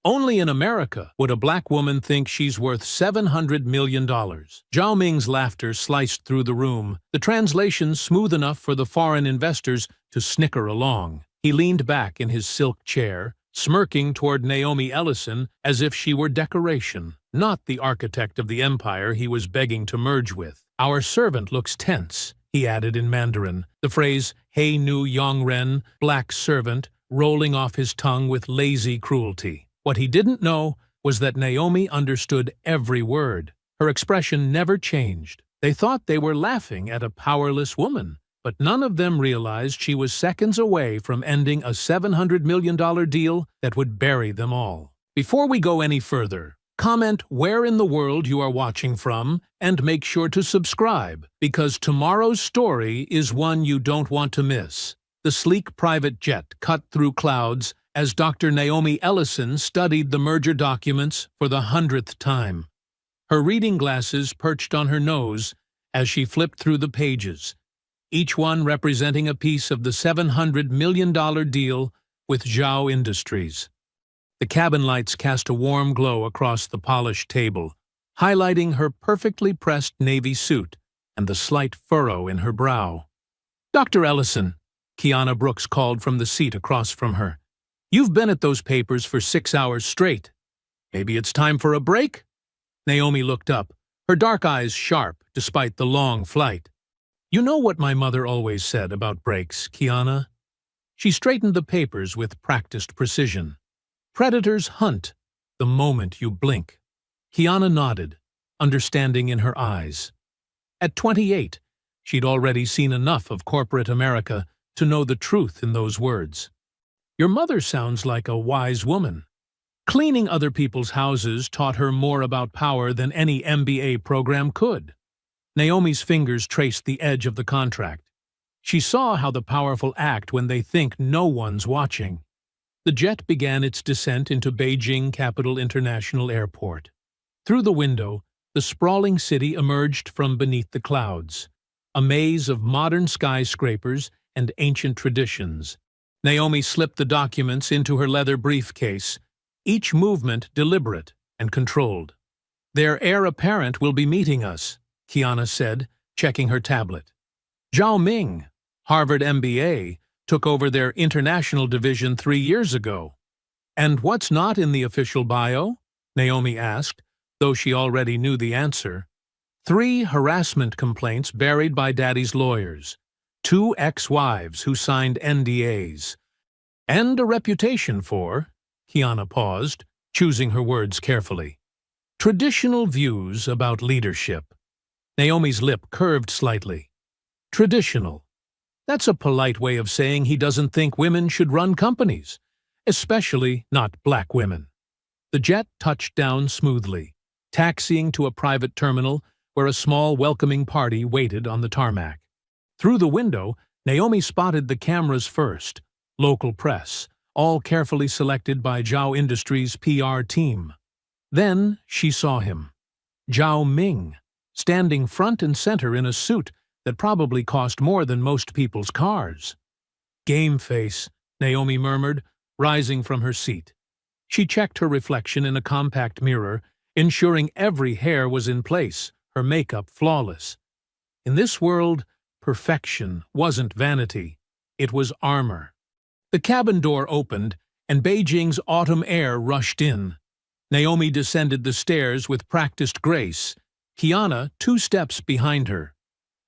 Only in America would a black woman think she's worth $700 million. Zhao Ming's laughter sliced through the room, the translation smooth enough for the foreign investors to snicker along. He leaned back in his silk chair, smirking toward Naomi Ellison as if she were decoration, not the architect of the empire he was begging to merge with. "Our servant looks tense," he added in Mandarin, the phrase "Hey Nu Yongren, black servant," rolling off his tongue with lazy cruelty. What he didn't know was that Naomi understood every word. Her expression never changed. They thought they were laughing at a powerless woman, but none of them realized she was seconds away from ending a $700 million deal that would bury them all. Before we go any further, comment where in the world you are watching from and make sure to subscribe, because tomorrow's story is one you don't want to miss. The sleek private jet cut through clouds as Dr. Naomi Ellison studied the merger documents for the 100th time. Her reading glasses perched on her nose as she flipped through the pages, each one representing a piece of the $700 million deal with Zhao Industries. The cabin lights cast a warm glow across the polished table, highlighting her perfectly pressed navy suit and the slight furrow in her brow. "Dr. Ellison," Kiana Brooks called from the seat across from her, "you've been at those papers for 6 hours straight. Maybe it's time for a break?" Naomi looked up, her dark eyes sharp despite the long flight. "You know what my mother always said about breaks, Kiana?" She straightened the papers with practiced precision. "Predators hunt the moment you blink." Kiana nodded, understanding in her eyes. At 28, she'd already seen enough of corporate America to know the truth in those words. "Your mother sounds like a wise woman." Cleaning other people's houses taught her more about power than any MBA program could. Naomi's fingers traced the edge of the contract. She saw how the powerful act when they think no one's watching. The jet began its descent into Beijing Capital International Airport. Through the window, the sprawling city emerged from beneath the clouds, a maze of modern skyscrapers and ancient traditions. Naomi slipped the documents into her leather briefcase, each movement deliberate and controlled. "Their heir apparent will be meeting us," Kiana said, checking her tablet. "Zhao Ming, Harvard MBA, took over their international division 3 years ago." "And what's not in the official bio?" Naomi asked, though she already knew the answer. 3 harassment complaints buried by Daddy's lawyers, 2 ex-wives who signed NDAs, and a reputation for, Kiana paused, choosing her words carefully, traditional views about leadership. Naomi's lip curved slightly. Traditional. That's a polite way of saying he doesn't think women should run companies, especially not black women. The jet touched down smoothly, taxiing to a private terminal where a small welcoming party waited on the tarmac. Through the window, Naomi spotted the cameras first, local press, all carefully selected by Zhao Industries' PR team. Then she saw him, Zhao Ming, standing front and center in a suit that probably cost more than most people's cars. "Game face," Naomi murmured, rising from her seat. She checked her reflection in a compact mirror, ensuring every hair was in place, her makeup flawless. In this world, perfection wasn't vanity, it was armor. The cabin door opened, and Beijing's autumn air rushed in. Naomi descended the stairs with practiced grace, Kiana 2 steps behind her.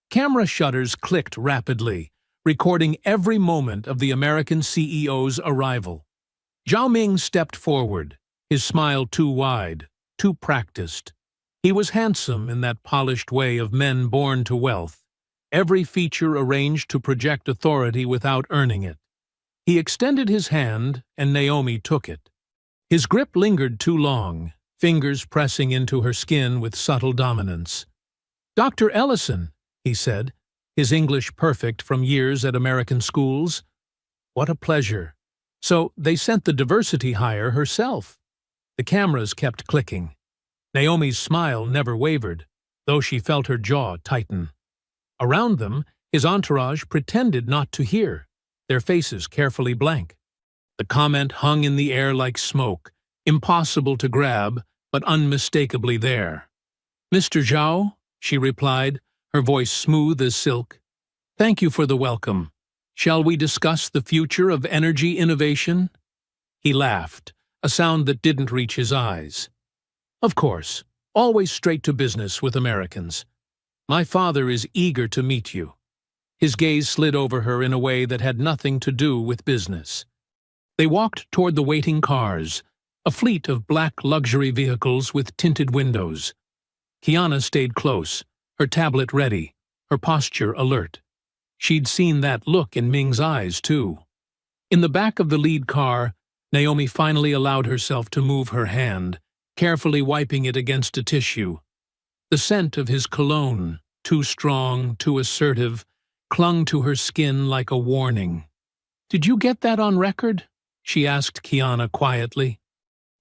Camera shutters clicked rapidly, recording every moment of the American CEO's arrival. Zhao Ming stepped forward, his smile too wide, too practiced. He was handsome in that polished way of men born to wealth, every feature arranged to project authority without earning it. He extended his hand, and Naomi took it. His grip lingered too long, fingers pressing into her skin with subtle dominance. "Dr. Ellison," he said, his English perfect from years at American schools. "What a pleasure." So they sent the diversity hire herself. The cameras kept clicking. Naomi's smile never wavered, though she felt her jaw tighten. Around them, his entourage pretended not to hear, their faces carefully blank. The comment hung in the air like smoke, impossible to grab, but unmistakably there. "Mr. Zhao," she replied, her voice smooth as silk. "Thank you for the welcome. Shall we discuss the future of energy innovation?" He laughed, a sound that didn't reach his eyes. "Of course, always straight to business with Americans. My father is eager to meet you." His gaze slid over her in a way that had nothing to do with business. They walked toward the waiting cars, a fleet of black luxury vehicles with tinted windows. Kiana stayed close, her tablet ready, her posture alert. She'd seen that look in Ming's eyes, too. In the back of the lead car, Naomi finally allowed herself to move her hand, carefully wiping it against a tissue. The scent of his cologne, too strong, too assertive, clung to her skin like a warning. "Did you get that on record?" she asked Kiana quietly.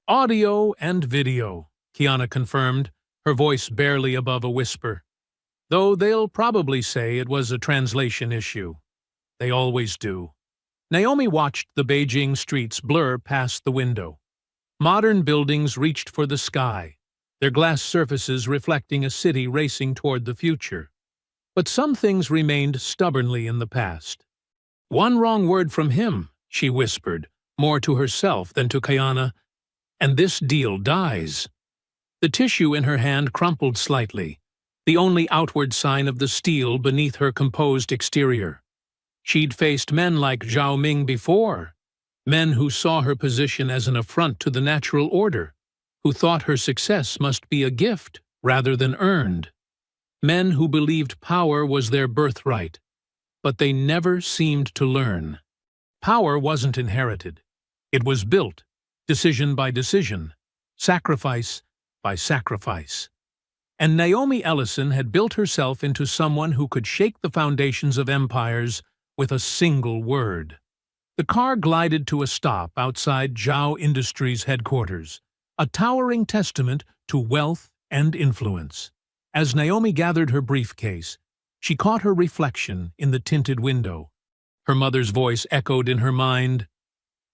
"Audio and video," Kiana confirmed, her voice barely above a whisper. "Though they'll probably say it was a translation issue. They always do." Naomi watched the Beijing streets blur past the window. Modern buildings reached for the sky, their glass surfaces reflecting a city racing toward the future. But some things remained stubbornly in the past. "One wrong word from him," she whispered, more to herself than to Kiana, "and this deal dies." The tissue in her hand crumpled slightly, the only outward sign of the steel beneath her composed exterior. She'd faced men like Zhao Ming before, men who saw her position as an affront to the natural order, who thought her success must be a gift rather than earned. Men who believed power was their birthright, but they never seemed to learn. Power wasn't inherited. It was built, decision by decision, sacrifice by sacrifice. And Naomi Ellison had built herself into someone who could shake the foundations of empires with a single word. The car glided to a stop outside Zhao Industries' headquarters, a towering testament to wealth and influence. As Naomi gathered her briefcase, she caught her reflection in the tinted window. Her mother's voice echoed in her mind,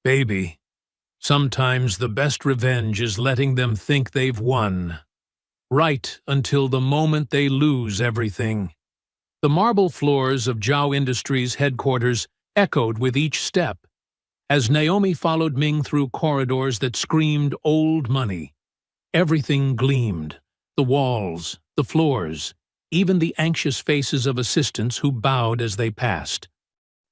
"Baby, sometimes the best revenge is letting them think they've won. Right until the moment they lose everything." The marble floors of Zhao Industries' headquarters echoed with each step, as Naomi followed Ming through corridors that screamed old money. Everything gleamed, the walls, the floors, even the anxious faces of assistants who bowed as they passed.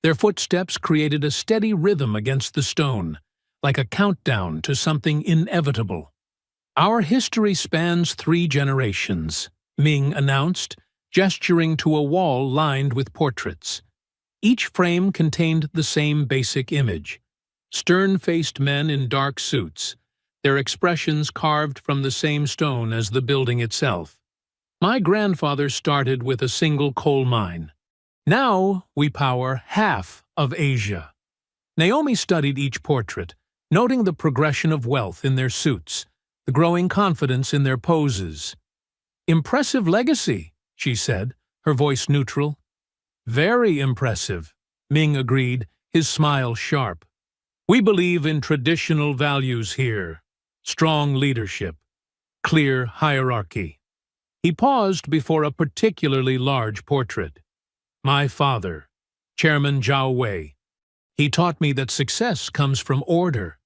Their footsteps created a steady rhythm against the stone, like a countdown to something inevitable. "Our history spans 3 generations," Ming announced, gesturing to a wall lined with portraits. Each frame contained the same basic image: stern-faced men in dark suits, their expressions carved from the same stone as the building itself. "My grandfather started with a single coal mine. Now we power half of Asia." Naomi studied each portrait, noting the progression of wealth in their suits, the growing confidence in their poses. "Impressive legacy," she said, her voice neutral. "Very impressive," Ming agreed, his smile sharp. "We believe in traditional values here: strong leadership, clear hierarchy." He paused before a particularly large portrait. "My father, Chairman Zhao Wei. He taught me that success comes from order,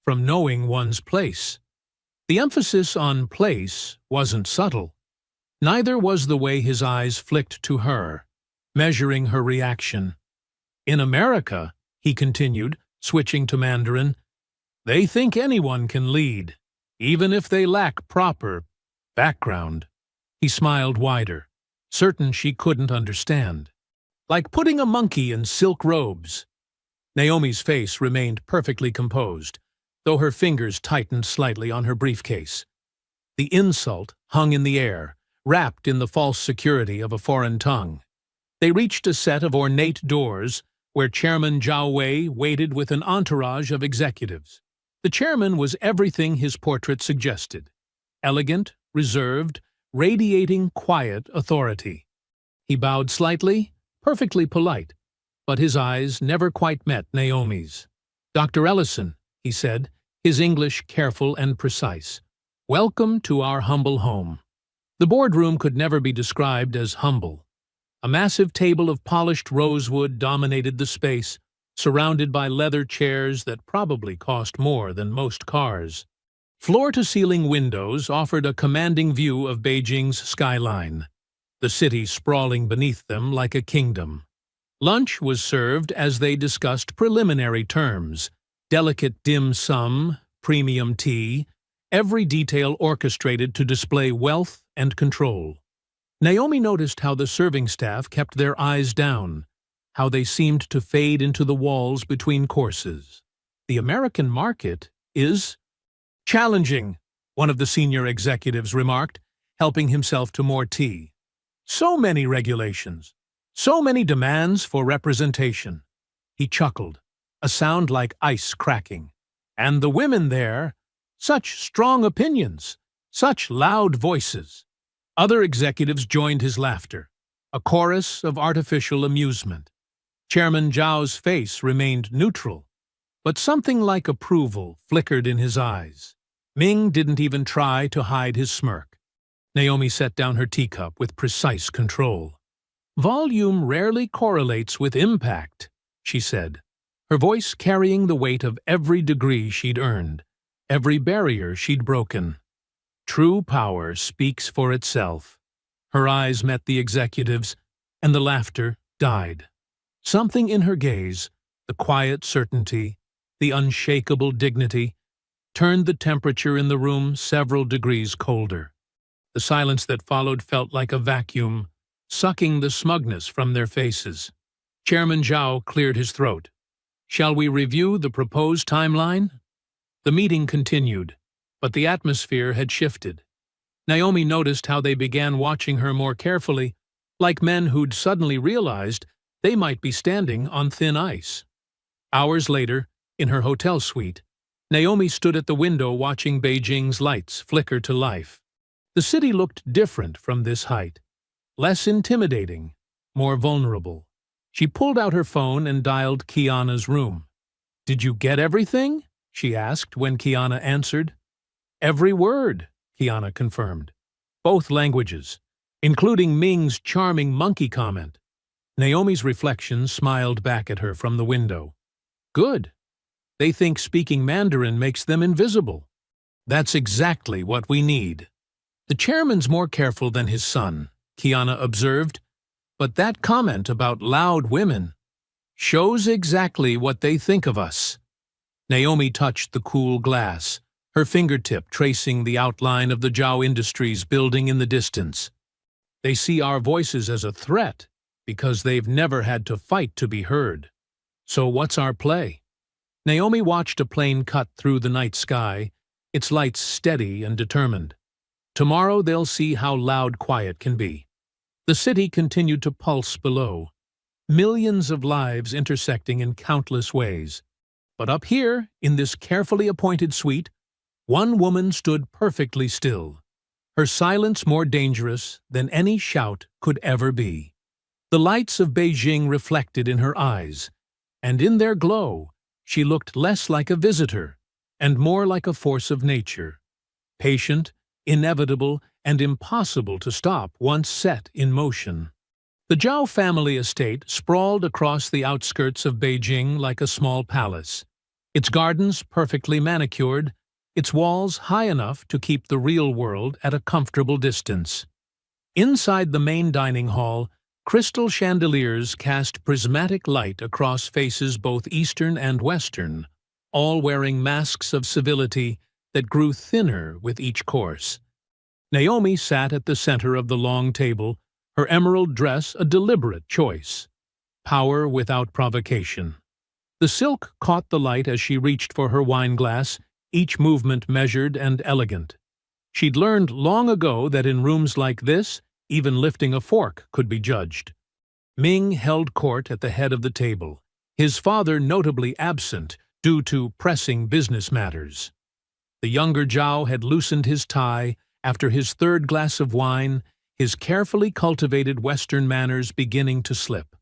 from knowing one's place." The emphasis on place wasn't subtle. Neither was the way his eyes flicked to her, measuring her reaction. "In America," he continued, switching to Mandarin, "they think anyone can lead, even if they lack proper background." He smiled wider, certain she couldn't understand. "Like putting a monkey in silk robes." Naomi's face remained perfectly composed, though her fingers tightened slightly on her briefcase. The insult hung in the air, wrapped in the false security of a foreign tongue. They reached a set of ornate doors where Chairman Zhao Wei waited with an entourage of executives. The chairman was everything his portrait suggested: elegant, reserved, radiating quiet authority. He bowed slightly, perfectly polite, but his eyes never quite met Naomi's. "Dr. Ellison," he said, his English careful and precise. "Welcome to our humble home." The boardroom could never be described as humble. A massive table of polished rosewood dominated the space, surrounded by leather chairs that probably cost more than most cars. Floor-to-ceiling windows offered a commanding view of Beijing's skyline, the city sprawling beneath them like a kingdom. Lunch was served as they discussed preliminary terms: delicate dim sum, premium tea, every detail orchestrated to display wealth and control. Naomi noticed how the serving staff kept their eyes down, how they seemed to fade into the walls between courses. "The American market is challenging," one of the senior executives remarked, helping himself to more tea. "So many regulations, so many demands for representation." He chuckled, a sound like ice cracking. "And the women there, such strong opinions, such loud voices." Other executives joined his laughter, a chorus of artificial amusement. Chairman Zhao's face remained neutral, but something like approval flickered in his eyes. Ming didn't even try to hide his smirk. Naomi set down her teacup with precise control. "Volume rarely correlates with impact," she said, her voice carrying the weight of every degree she'd earned, every barrier she'd broken. "True power speaks for itself." Her eyes met the executives, and the laughter died. Something in her gaze, the quiet certainty, the unshakable dignity, turned the temperature in the room several degrees colder. The silence that followed felt like a vacuum, sucking the smugness from their faces. Chairman Zhao cleared his throat. "Shall we review the proposed timeline?" The meeting continued, but the atmosphere had shifted. Naomi noticed how they began watching her more carefully, like men who'd suddenly realized they might be standing on thin ice. Hours later, in her hotel suite, Naomi stood at the window watching Beijing's lights flicker to life. The city looked different from this height, less intimidating, more vulnerable. She pulled out her phone and dialed Kiana's room. "Did you get everything?" she asked when Kiana answered. "Every word," Kiana confirmed. "Both languages, including Ming's charming monkey comment." Naomi's reflection smiled back at her from the window. "Good. They think speaking Mandarin makes them invisible. That's exactly what we need." "The chairman's more careful than his son," Kiana observed, "but that comment about loud women shows exactly what they think of us." Naomi touched the cool glass, her fingertip tracing the outline of the Zhao Industries building in the distance. "They see our voices as a threat because they've never had to fight to be heard. So what's our play?" Naomi watched a plane cut through the night sky, its lights steady and determined. Tomorrow they'll see how loud quiet can be. The city continued to pulse below, millions of lives intersecting in countless ways. But up here, in this carefully appointed suite, one woman stood perfectly still, her silence more dangerous than any shout could ever be. The lights of Beijing reflected in her eyes, and in their glow, she looked less like a visitor and more like a force of nature, patient, inevitable, and impossible to stop once set in motion. The Zhao family estate sprawled across the outskirts of Beijing like a small palace, its gardens perfectly manicured, its walls high enough to keep the real world at a comfortable distance. Inside the main dining hall, crystal chandeliers cast prismatic light across faces both Eastern and Western, all wearing masks of civility that grew thinner with each course. Naomi sat at the center of the long table, her emerald dress a deliberate choice. Power without provocation. The silk caught the light as she reached for her wine glass, each movement measured and elegant. She'd learned long ago that in rooms like this, even lifting a fork could be judged. Ming held court at the head of the table, his father notably absent due to pressing business matters. The younger Zhao had loosened his tie after his third glass of wine, his carefully cultivated Western manners beginning to slip.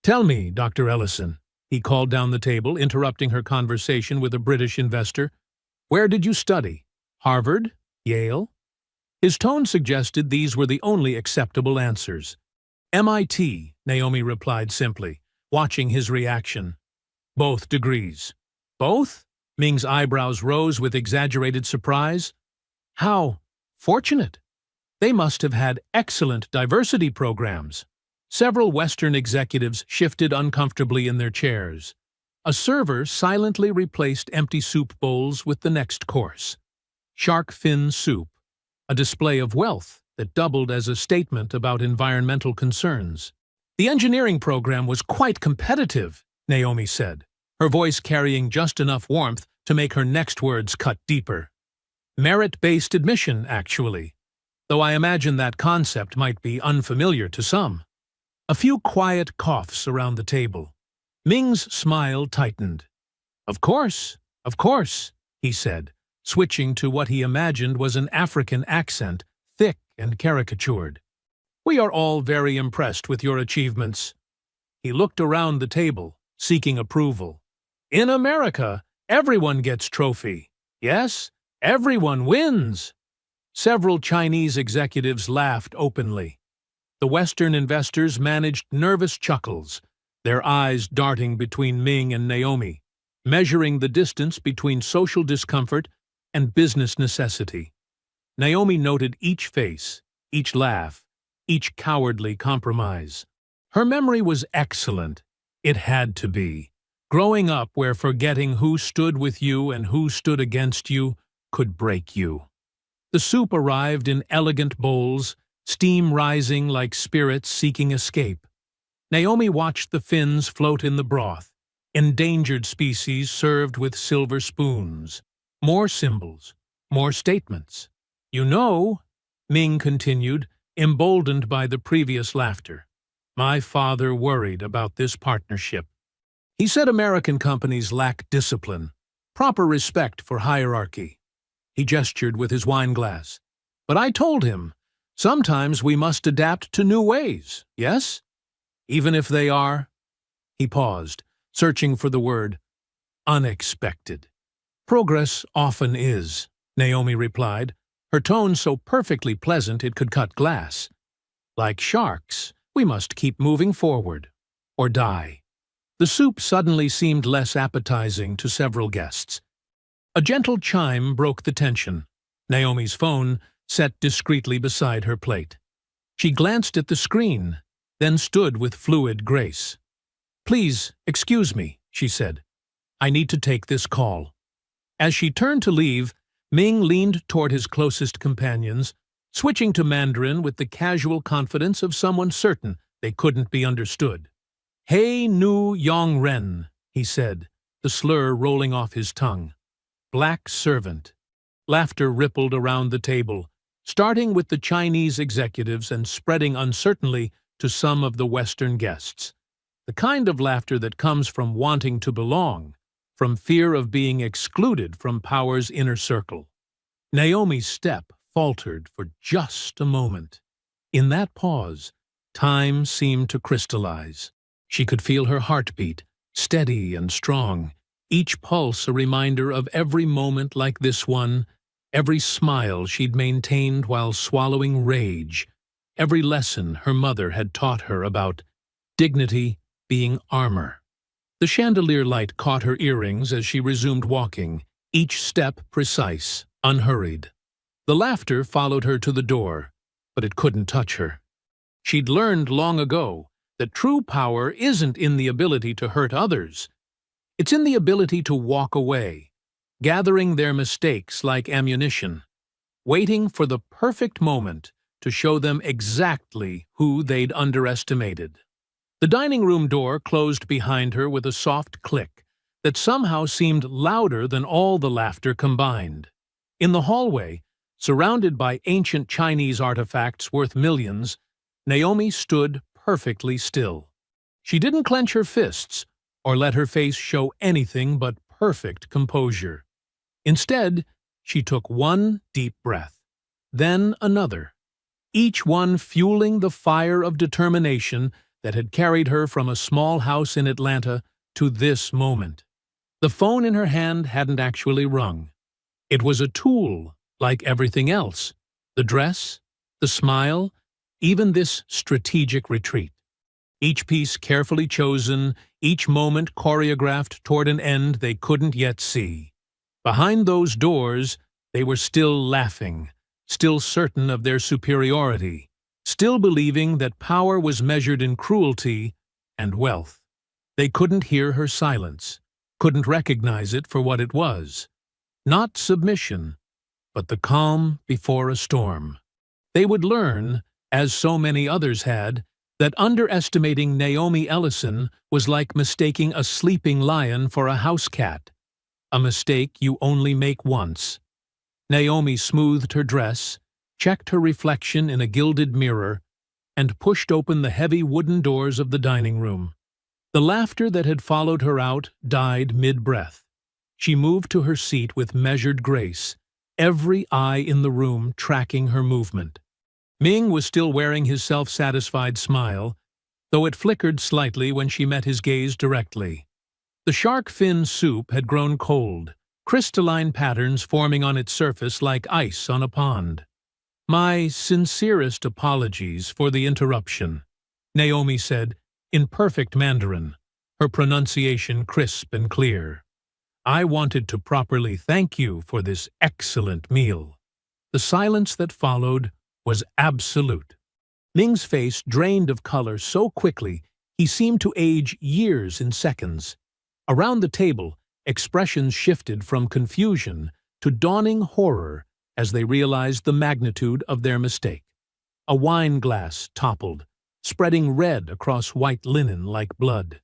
"Tell me, Dr. Ellison," he called down the table, interrupting her conversation with a British investor, Where did you study? Harvard? Yale? His tone suggested these were the only acceptable answers. MIT, Naomi replied simply, watching his reaction. Both degrees. Both? Ming's eyebrows rose with exaggerated surprise. How fortunate! They must have had excellent diversity programs. Several Western executives shifted uncomfortably in their chairs. A server silently replaced empty soup bowls with the next course. Shark fin soup, a display of wealth that doubled as a statement about environmental concerns. The engineering program was quite competitive, Naomi said, her voice carrying just enough warmth to make her next words cut deeper. Merit-based admission, actually, though I imagine that concept might be unfamiliar to some. A few quiet coughs around the table. Ming's smile tightened. Of course, he said, switching to what he imagined was an African accent, thick and caricatured. We are all very impressed with your achievements. He looked around the table, seeking approval. In America, everyone gets trophy. Yes, everyone wins. Several Chinese executives laughed openly. The Western investors managed nervous chuckles, their eyes darting between Ming and Naomi, measuring the distance between social discomfort and business necessity. Naomi noted each face, each laugh, each cowardly compromise. Her memory was excellent. It had to be. Growing up where forgetting who stood with you and who stood against you could break you. The soup arrived in elegant bowls, steam rising like spirits seeking escape. Naomi watched the fins float in the broth, endangered species served with silver spoons. More symbols, more statements. You know, Ming continued, emboldened by the previous laughter. My father worried about this partnership. He said American companies lack discipline, proper respect for hierarchy. He gestured with his wine glass. But I told him, sometimes we must adapt to new ways, yes? Even if they are... He paused, searching for the word unexpected. Progress often is, Naomi replied, her tone so perfectly pleasant it could cut glass. Like sharks, we must keep moving forward, or die. The soup suddenly seemed less appetizing to several guests. A gentle chime broke the tension. Naomi's phone set discreetly beside her plate. She glanced at the screen, then stood with fluid grace. Please, excuse me, she said. I need to take this call. As she turned to leave, Ming leaned toward his closest companions, switching to Mandarin with the casual confidence of someone certain they couldn't be understood. Hey Nu Yong Ren, he said, the slur rolling off his tongue. Black servant. Laughter rippled around the table, starting with the Chinese executives and spreading uncertainly to some of the Western guests. The kind of laughter that comes from wanting to belong, from fear of being excluded from power's inner circle. Naomi's step faltered for just a moment. In that pause, time seemed to crystallize. She could feel her heartbeat, steady and strong, each pulse a reminder of every moment like this one, every smile she'd maintained while swallowing rage, every lesson her mother had taught her about dignity being armor. The chandelier light caught her earrings as she resumed walking, each step precise, unhurried. The laughter followed her to the door, but it couldn't touch her. She'd learned long ago that true power isn't in the ability to hurt others. It's in the ability to walk away, gathering their mistakes like ammunition, waiting for the perfect moment to show them exactly who they'd underestimated. The dining room door closed behind her with a soft click that somehow seemed louder than all the laughter combined. In the hallway, surrounded by ancient Chinese artifacts worth millions, Naomi stood perfectly still. She didn't clench her fists or let her face show anything but perfect composure. Instead, she took one deep breath, then another, each one fueling the fire of determination that had carried her from a small house in Atlanta to this moment. The phone in her hand hadn't actually rung. It was a tool, like everything else. The dress, the smile, even this strategic retreat. Each piece carefully chosen, each moment choreographed toward an end they couldn't yet see. Behind those doors, they were still laughing, still certain of their superiority, still believing that power was measured in cruelty and wealth. They couldn't hear her silence, couldn't recognize it for what it was. Not submission, but the calm before a storm. They would learn, as so many others had, that underestimating Naomi Ellison was like mistaking a sleeping lion for a house cat, a mistake you only make once. Naomi smoothed her dress, checked her reflection in a gilded mirror, and pushed open the heavy wooden doors of the dining room. The laughter that had followed her out died mid-breath. She moved to her seat with measured grace, every eye in the room tracking her movement. Ming was still wearing his self-satisfied smile, though it flickered slightly when she met his gaze directly. The shark fin soup had grown cold, crystalline patterns forming on its surface like ice on a pond. "My sincerest apologies for the interruption," Naomi said, in perfect Mandarin, her pronunciation crisp and clear. "I wanted to properly thank you for this excellent meal." The silence that followed was absolute. Ming's face drained of color so quickly he seemed to age years in seconds. Around the table, expressions shifted from confusion to dawning horror as they realized the magnitude of their mistake. A wine glass toppled, spreading red across white linen like blood.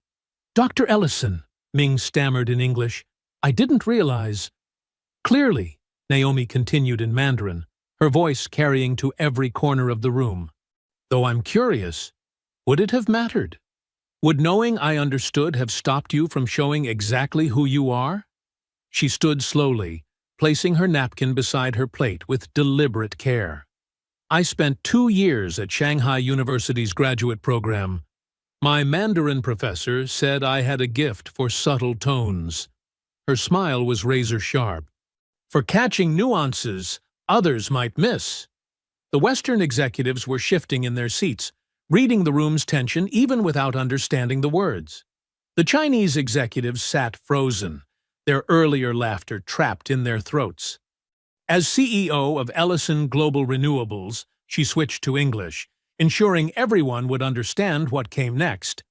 "Dr. Ellison," Ming stammered in English, "I didn't realize—" "Clearly," Naomi continued in Mandarin, her voice carrying to every corner of the room. "Though I'm curious, would it have mattered? Would knowing I understood have stopped you from showing exactly who you are?" She stood slowly, placing her napkin beside her plate with deliberate care. "I spent 2 years at Shanghai University's graduate program. My Mandarin professor said I had a gift for subtle tones." Her smile was razor-sharp. "For catching nuances others might miss." The Western executives were shifting in their seats, reading the room's tension even without understanding the words. The Chinese executives sat frozen, their earlier laughter trapped in their throats. As CEO of Ellison Global Renewables, she switched to English, ensuring everyone would understand what came next.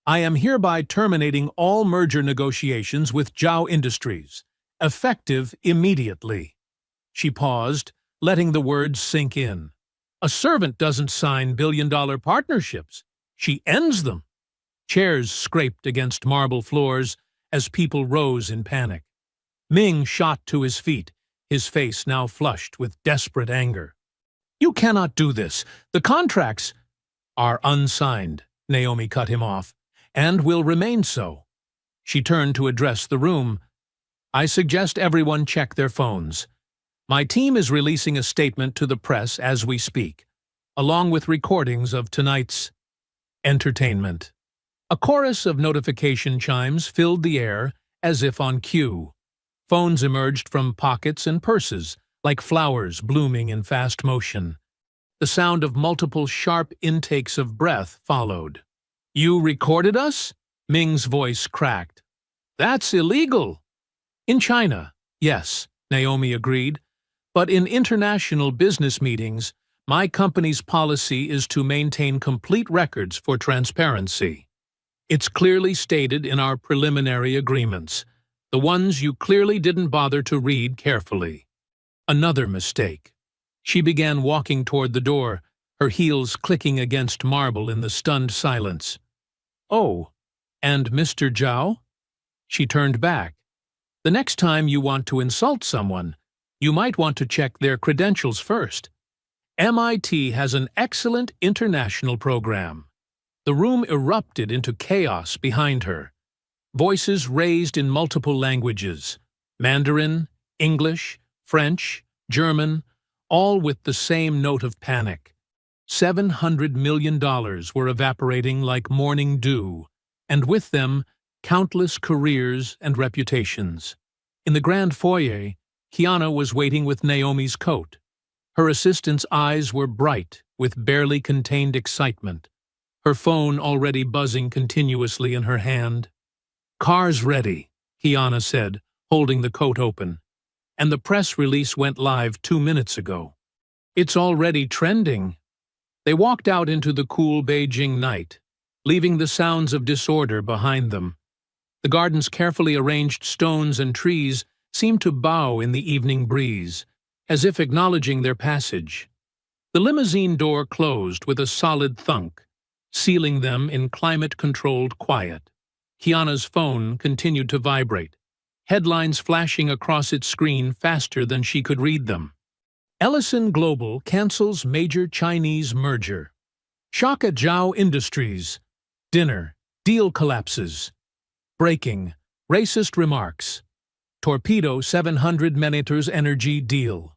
"I am hereby terminating all merger negotiations with Zhao Industries, effective immediately." She paused, letting the words sink in. A servant doesn't sign billion-dollar partnerships. She ends them. Chairs scraped against marble floors as people rose in panic. Ming shot to his feet, his face now flushed with desperate anger. "You cannot do this. The contracts are unsigned," Naomi cut him off, "and will remain so." She turned to address the room. "I suggest everyone check their phones. My team is releasing a statement to the press as we speak, along with recordings of tonight's entertainment." A chorus of notification chimes filled the air as if on cue. Phones emerged from pockets and purses, like flowers blooming in fast motion. The sound of multiple sharp intakes of breath followed. "You recorded us?" Ming's voice cracked. "That's illegal." "In China, yes," Naomi agreed. "But in international business meetings, my company's policy is to maintain complete records for transparency. It's clearly stated in our preliminary agreements, the ones you clearly didn't bother to read carefully." Another mistake. She began walking toward the door, her heels clicking against marble in the stunned silence. "Oh, and Mr. Zhao?" She turned back. "The next time you want to insult someone, you might want to check their credentials first. MIT has an excellent international program." The room erupted into chaos behind her. Voices raised in multiple languages: Mandarin, English, French, German, all with the same note of panic. $700 million were evaporating like morning dew, and with them, countless careers and reputations. In the grand foyer, Kiana was waiting with Naomi's coat. Her assistant's eyes were bright with barely contained excitement, her phone already buzzing continuously in her hand. "Car's ready," Kiana said, holding the coat open. "And the press release went live 2 minutes ago. It's already trending." They walked out into the cool Beijing night, leaving the sounds of disorder behind them. The garden's carefully arranged stones and trees seemed to bow in the evening breeze, as if acknowledging their passage. The limousine door closed with a solid thunk, sealing them in climate-controlled quiet. Kiana's phone continued to vibrate, headlines flashing across its screen faster than she could read them. Ellison Global cancels major Chinese merger. Shock at Zhao Industries. Dinner. Deal collapses. Breaking. Racist remarks. Torpedo 700 meters energy deal.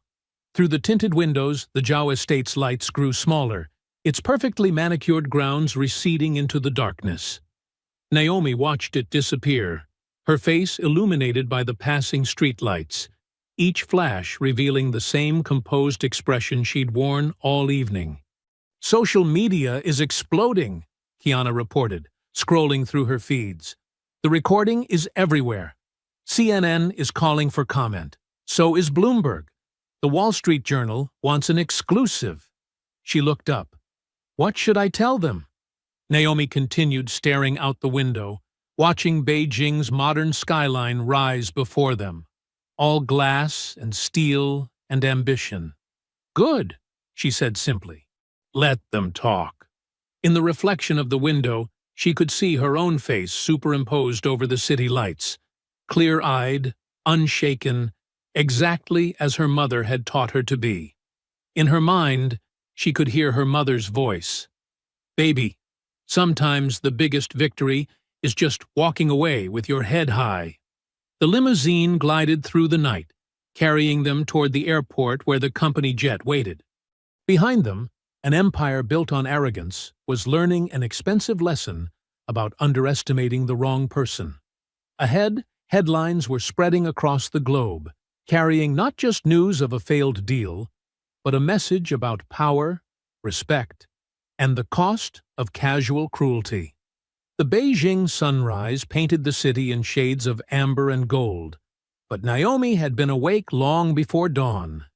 Through the tinted windows, the Zhao estate's lights grew smaller, its perfectly manicured grounds receding into the darkness. Naomi watched it disappear, her face illuminated by the passing streetlights, each flash revealing the same composed expression she'd worn all evening. "Social media is exploding," Kiana reported, scrolling through her feeds. "The recording is everywhere. CNN is calling for comment. So is Bloomberg. The Wall Street Journal wants an exclusive." She looked up. "What should I tell them?" Naomi continued staring out the window, watching Beijing's modern skyline rise before them, all glass and steel and ambition. "Good," she said simply. "Let them talk." In the reflection of the window, she could see her own face superimposed over the city lights, clear-eyed, unshaken, exactly as her mother had taught her to be. In her mind, she could hear her mother's voice. "Baby, sometimes the biggest victory is just walking away with your head high." The limousine glided through the night, carrying them toward the airport where the company jet waited. Behind them, an empire built on arrogance was learning an expensive lesson about underestimating the wrong person. Ahead, headlines were spreading across the globe, carrying not just news of a failed deal, but a message about power, respect, and the cost of casual cruelty. The Beijing sunrise painted the city in shades of amber and gold, but Naomi had been awake long before dawn.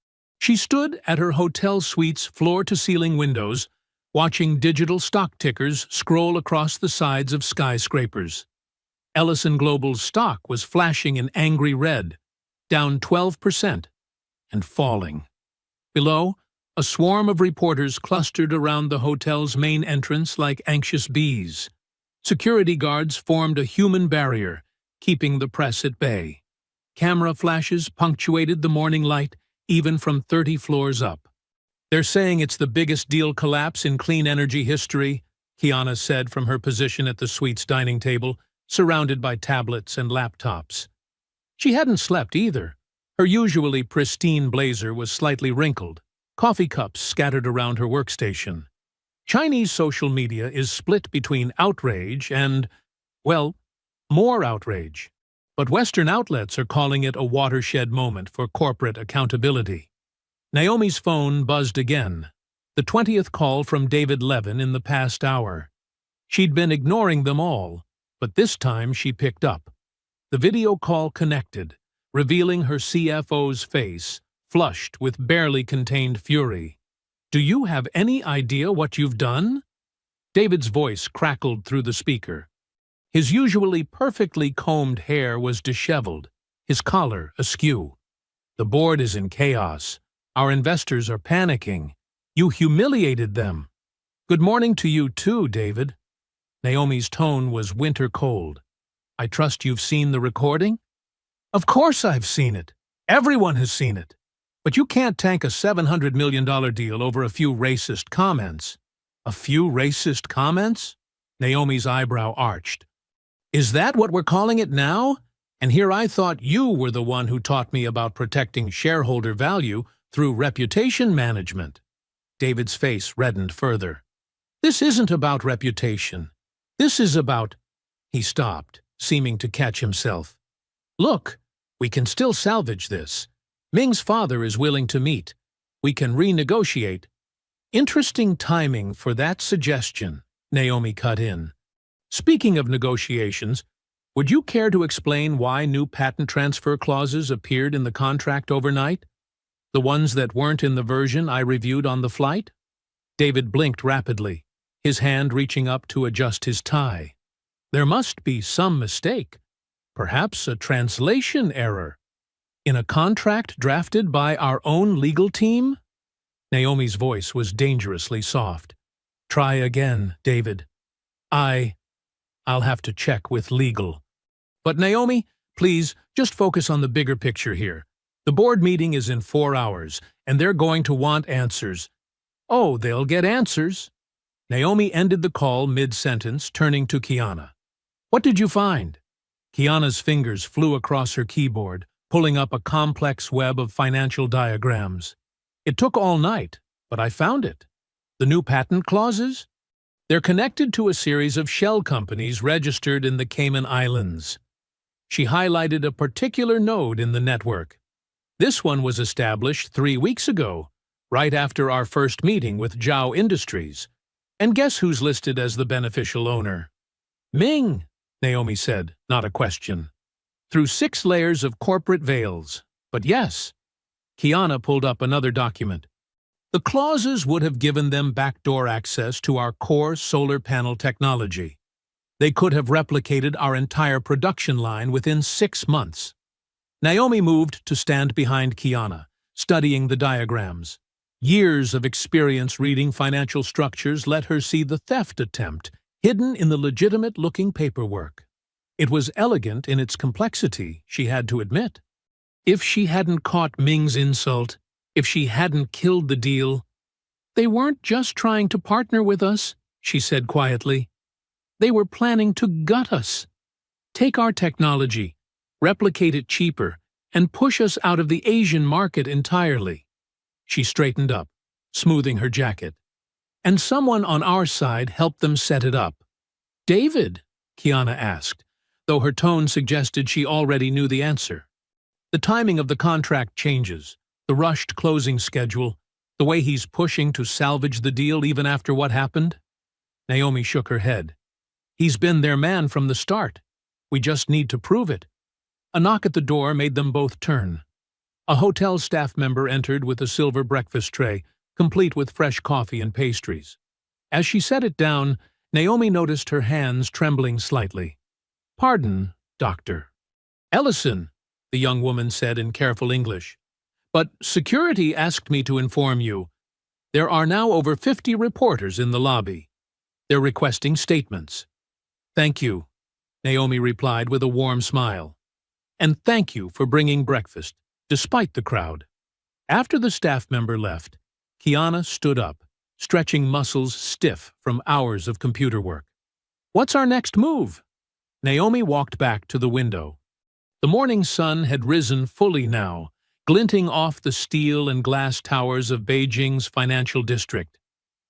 She stood at her hotel suite's floor-to-ceiling windows, watching digital stock tickers scroll across the sides of skyscrapers. Ellison Global's stock was flashing in angry red, down 12%, and falling. Below, a swarm of reporters clustered around the hotel's main entrance like anxious bees. Security guards formed a human barrier, keeping the press at bay. Camera flashes punctuated the morning light, even from 30 floors up. "They're saying it's the biggest deal collapse in clean energy history," Kiana said from her position at the suite's dining table, surrounded by tablets and laptops. She hadn't slept either. Her usually pristine blazer was slightly wrinkled, coffee cups scattered around her workstation. Chinese social media is split between outrage and, well, more outrage. But Western outlets are calling it a watershed moment for corporate accountability. Naomi's phone buzzed again, the 20th call from David Levin in the past hour. She'd been ignoring them all, but this time she picked up. The video call connected, revealing her CFO's face, flushed with barely contained fury. "Do you have any idea what you've done?" David's voice crackled through the speaker. His usually perfectly combed hair was disheveled, his collar askew. "The board is in chaos. Our investors are panicking. You humiliated them." "Good morning to you too, David." Naomi's tone was winter cold. "I trust you've seen the recording?" "Of course I've seen it. Everyone has seen it. But you can't tank a $700 million deal over a few racist comments." "A few racist comments?" Naomi's eyebrow arched. "Is that what we're calling it now? And here I thought you were the one who taught me about protecting shareholder value through reputation management." David's face reddened further. "This isn't about reputation. This is about—" He stopped, seeming to catch himself. "Look, we can still salvage this. Ming's father is willing to meet. We can renegotiate. Interesting timing for that suggestion, Naomi cut in. Speaking of negotiations, would you care to explain why new patent transfer clauses appeared in the contract overnight? The ones that weren't in the version I reviewed on the flight? David blinked rapidly, his hand reaching up to adjust his tie. There must be some mistake, perhaps a translation error. In a contract drafted by our own legal team? Naomi's voice was dangerously soft. Try again, David. I'll have to check with legal. But Naomi, please, just focus on the bigger picture here. The board meeting is in 4 hours, and they're going to want answers. Oh, they'll get answers. Naomi ended the call mid-sentence, turning to Kiana. What did you find? Kiana's fingers flew across her keyboard, pulling up a complex web of financial diagrams. It took all night, but I found it. The new patent clauses? They're connected to a series of shell companies registered in the Cayman Islands. She highlighted a particular node in the network. This one was established 3 weeks ago, right after our first meeting with Zhao Industries. And guess who's listed as the beneficial owner? Ming, Naomi said, not a question. Through 6 layers of corporate veils. But yes. Kiana pulled up another document. The clauses would have given them backdoor access to our core solar panel technology. They could have replicated our entire production line within 6 months. Naomi moved to stand behind Kiana, studying the diagrams. Years of experience reading financial structures let her see the theft attempt hidden in the legitimate-looking paperwork. It was elegant in its complexity, she had to admit. If she hadn't caught Ming's insult, if she hadn't killed the deal, they weren't just trying to partner with us, she said quietly. They were planning to gut us. Take our technology, replicate it cheaper, and push us out of the Asian market entirely. She straightened up, smoothing her jacket. And someone on our side helped them set it up. David? Kiana asked, though her tone suggested she already knew the answer. The timing of the contract changes, the rushed closing schedule, the way he's pushing to salvage the deal even after what happened. Naomi shook her head. He's been their man from the start. We just need to prove it. A knock at the door made them both turn. A hotel staff member entered with a silver breakfast tray, complete with fresh coffee and pastries. As she set it down, Naomi noticed her hands trembling slightly. Pardon, Doctor. Ellison, the young woman said in careful English. But security asked me to inform you. There are now over 50 reporters in the lobby. They're requesting statements. Thank you, Naomi replied with a warm smile. And thank you for bringing breakfast, despite the crowd. After the staff member left, Kiana stood up, stretching muscles stiff from hours of computer work. What's our next move? Naomi walked back to the window. The morning sun had risen fully now, glinting off the steel and glass towers of Beijing's financial district.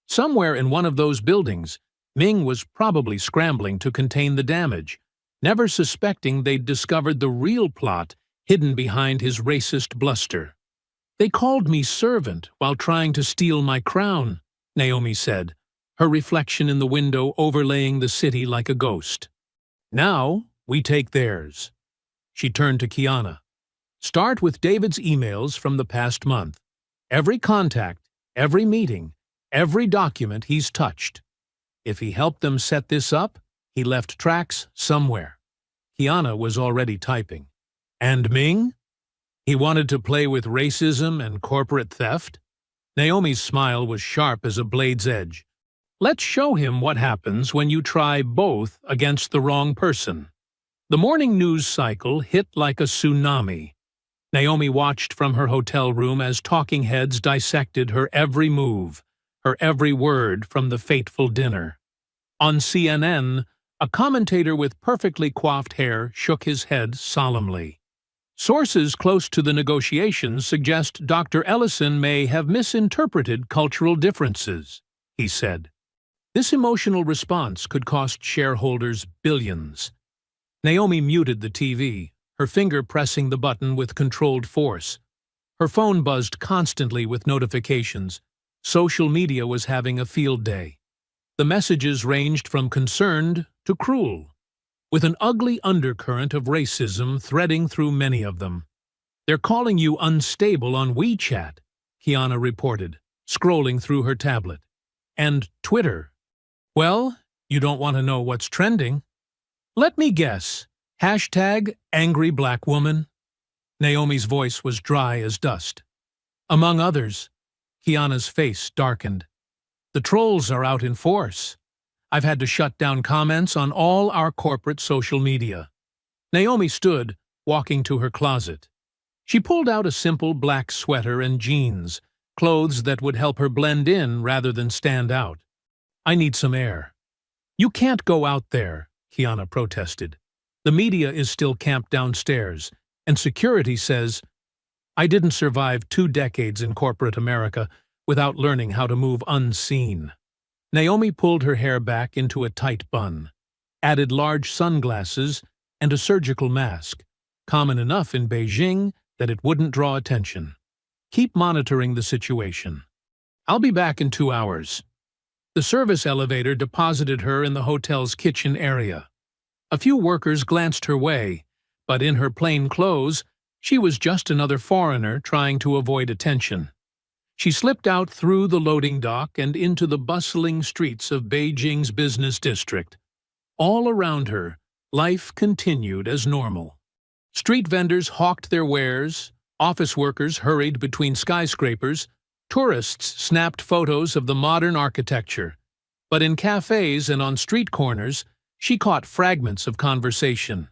Somewhere in one of those buildings, Ming was probably scrambling to contain the damage, never suspecting they'd discovered the real plot hidden behind his racist bluster. They called me servant while trying to steal my crown, Naomi said, her reflection in the window overlaying the city like a ghost. Now we take theirs. She turned to Kiana. Start with David's emails from the past month. Every contact, every meeting, every document he's touched. If he helped them set this up, he left tracks somewhere. Kiana was already typing. And Ming? He wanted to play with racism and corporate theft? Naomi's smile was sharp as a blade's edge. Let's show him what happens when you try both against the wrong person. The morning news cycle hit like a tsunami. Naomi watched from her hotel room as talking heads dissected her every move, her every word from the fateful dinner. On CNN, a commentator with perfectly coiffed hair shook his head solemnly. Sources close to the negotiations suggest Dr. Ellison may have misinterpreted cultural differences, he said. This emotional response could cost shareholders billions. Naomi muted the TV, her finger pressing the button with controlled force. Her phone buzzed constantly with notifications. Social media was having a field day. The messages ranged from concerned to cruel, with an ugly undercurrent of racism threading through many of them. "They're calling you unstable on WeChat," Kiana reported, scrolling through her tablet. "And Twitter. Well, you don't want to know what's trending. Let me guess. Hashtag angry black woman." Naomi's voice was dry as dust. "Among others." Kiana's face darkened. "The trolls are out in force. I've had to shut down comments on all our corporate social media." Naomi stood, walking to her closet. She pulled out a simple black sweater and jeans, clothes that would help her blend in rather than stand out. "I need some air." "You can't go out there," Kiana protested. "The media is still camped downstairs, and security says—" "I didn't survive 2 decades in corporate America without learning how to move unseen." Naomi pulled her hair back into a tight bun, added large sunglasses and a surgical mask, common enough in Beijing that it wouldn't draw attention. "Keep monitoring the situation. I'll be back in 2 hours." The service elevator deposited her in the hotel's kitchen area. A few workers glanced her way, but in her plain clothes, she was just another foreigner trying to avoid attention. She slipped out through the loading dock and into the bustling streets of Beijing's business district. All around her, life continued as normal. Street vendors hawked their wares, office workers hurried between skyscrapers, tourists snapped photos of the modern architecture. But in cafes and on street corners, she caught fragments of conversation.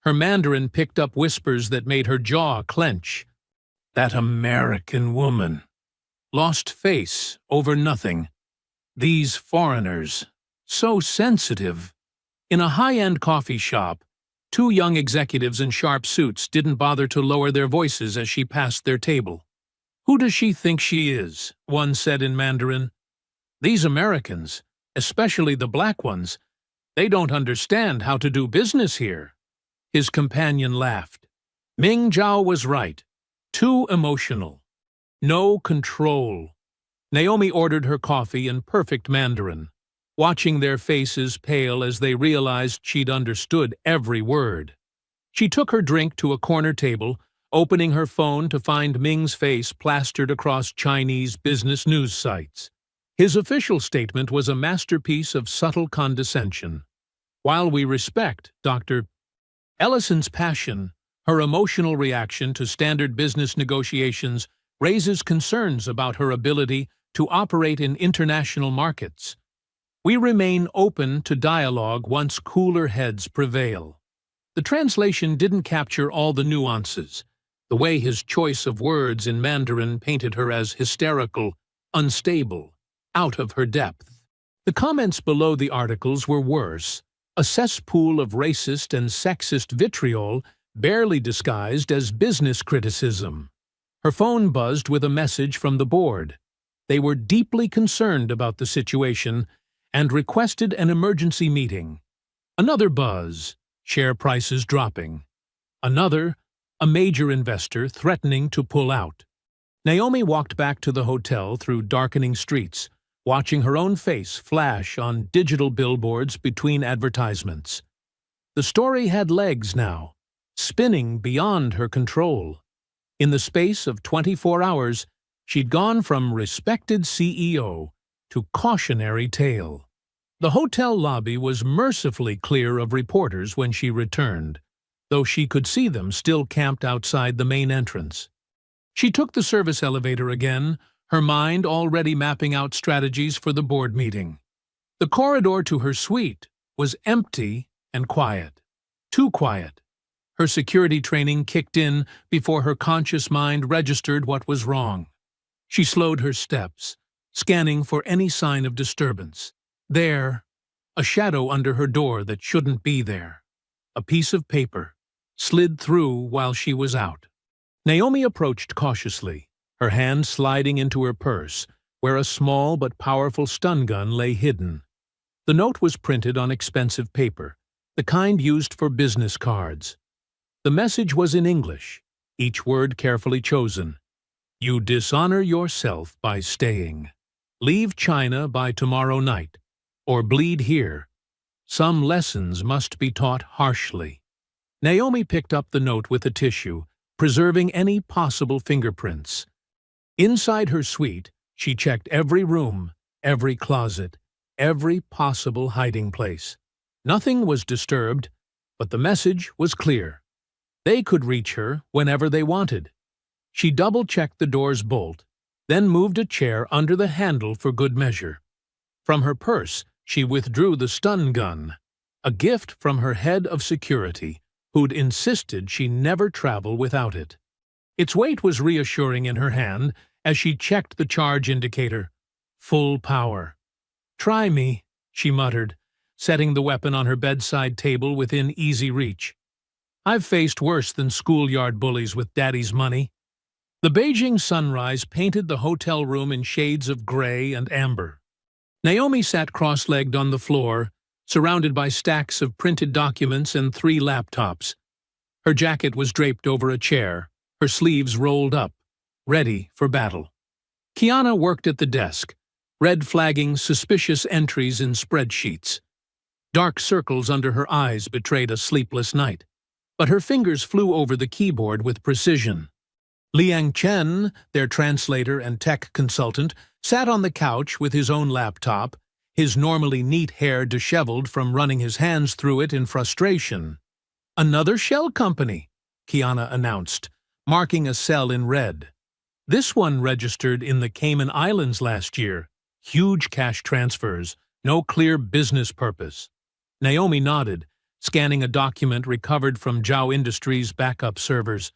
Her Mandarin picked up whispers that made her jaw clench. "That American woman. Lost face over nothing. These foreigners. So sensitive." In a high-end coffee shop, 2 young executives in sharp suits didn't bother to lower their voices as she passed their table. "Who does she think she is?" one said in Mandarin. "These Americans, especially the black ones, they don't understand how to do business here." His companion laughed. Ming Zhao was right. Too emotional. No control. Naomi ordered her coffee in perfect Mandarin, watching their faces pale as they realized she'd understood every word. She took her drink to a corner table, opening her phone to find Ming's face plastered across Chinese business news sites. His official statement was a masterpiece of subtle condescension. "While we respect Dr. Ellison's passion, her emotional reaction to standard business negotiations raises concerns about her ability to operate in international markets. We remain open to dialogue once cooler heads prevail." The translation didn't capture all the nuances. The way his choice of words in Mandarin painted her as hysterical, unstable, out of her depth. The comments below the articles were worse, a cesspool of racist and sexist vitriol barely disguised as business criticism. Her phone buzzed with a message from the board. They were deeply concerned about the situation and requested an emergency meeting. Another buzz, share prices dropping. Another, a major investor threatening to pull out. Naomi walked back to the hotel through darkening streets, watching her own face flash on digital billboards between advertisements. The story had legs now, spinning beyond her control. In the space of 24 hours, she'd gone from respected CEO to cautionary tale. The hotel lobby was mercifully clear of reporters when she returned, though she could see them still camped outside the main entrance. She took the service elevator again, her mind already mapping out strategies for the board meeting. The corridor to her suite was empty and quiet. Too quiet. Her security training kicked in before her conscious mind registered what was wrong. She slowed her steps, scanning for any sign of disturbance. There, a shadow under her door that shouldn't be there. A piece of paper slid through while she was out. Naomi approached cautiously, her hand sliding into her purse, where a small but powerful stun gun lay hidden. The note was printed on expensive paper, the kind used for business cards. The message was in English, each word carefully chosen. You dishonor yourself by staying. Leave China by tomorrow night, or bleed here. Some lessons must be taught harshly. Naomi picked up the note with a tissue, preserving any possible fingerprints. Inside her suite, she checked every room, every closet, every possible hiding place. Nothing was disturbed, but the message was clear. They could reach her whenever they wanted. She double-checked the door's bolt, then moved a chair under the handle for good measure. From her purse, she withdrew the stun gun, a gift from her head of security, who'd insisted she never travel without it. Its weight was reassuring in her hand as she checked the charge indicator. Full power. "Try me," she muttered, setting the weapon on her bedside table within easy reach. "I've faced worse than schoolyard bullies with daddy's money." The Beijing sunrise painted the hotel room in shades of gray and amber. Naomi sat cross-legged on the floor, surrounded by stacks of printed documents and 3 laptops. Her jacket was draped over a chair, her sleeves rolled up, ready for battle. Kiana worked at the desk, red-flagging suspicious entries in spreadsheets. Dark circles under her eyes betrayed a sleepless night, but her fingers flew over the keyboard with precision. Liang Chen, their translator and tech consultant, sat on the couch with his own laptop, his normally neat hair disheveled from running his hands through it in frustration. "Another shell company," Kiana announced, marking a cell in red. "This one registered in the Cayman Islands last year. Huge cash transfers, no clear business purpose." Naomi nodded, scanning a document recovered from Zhao Industries' backup servers.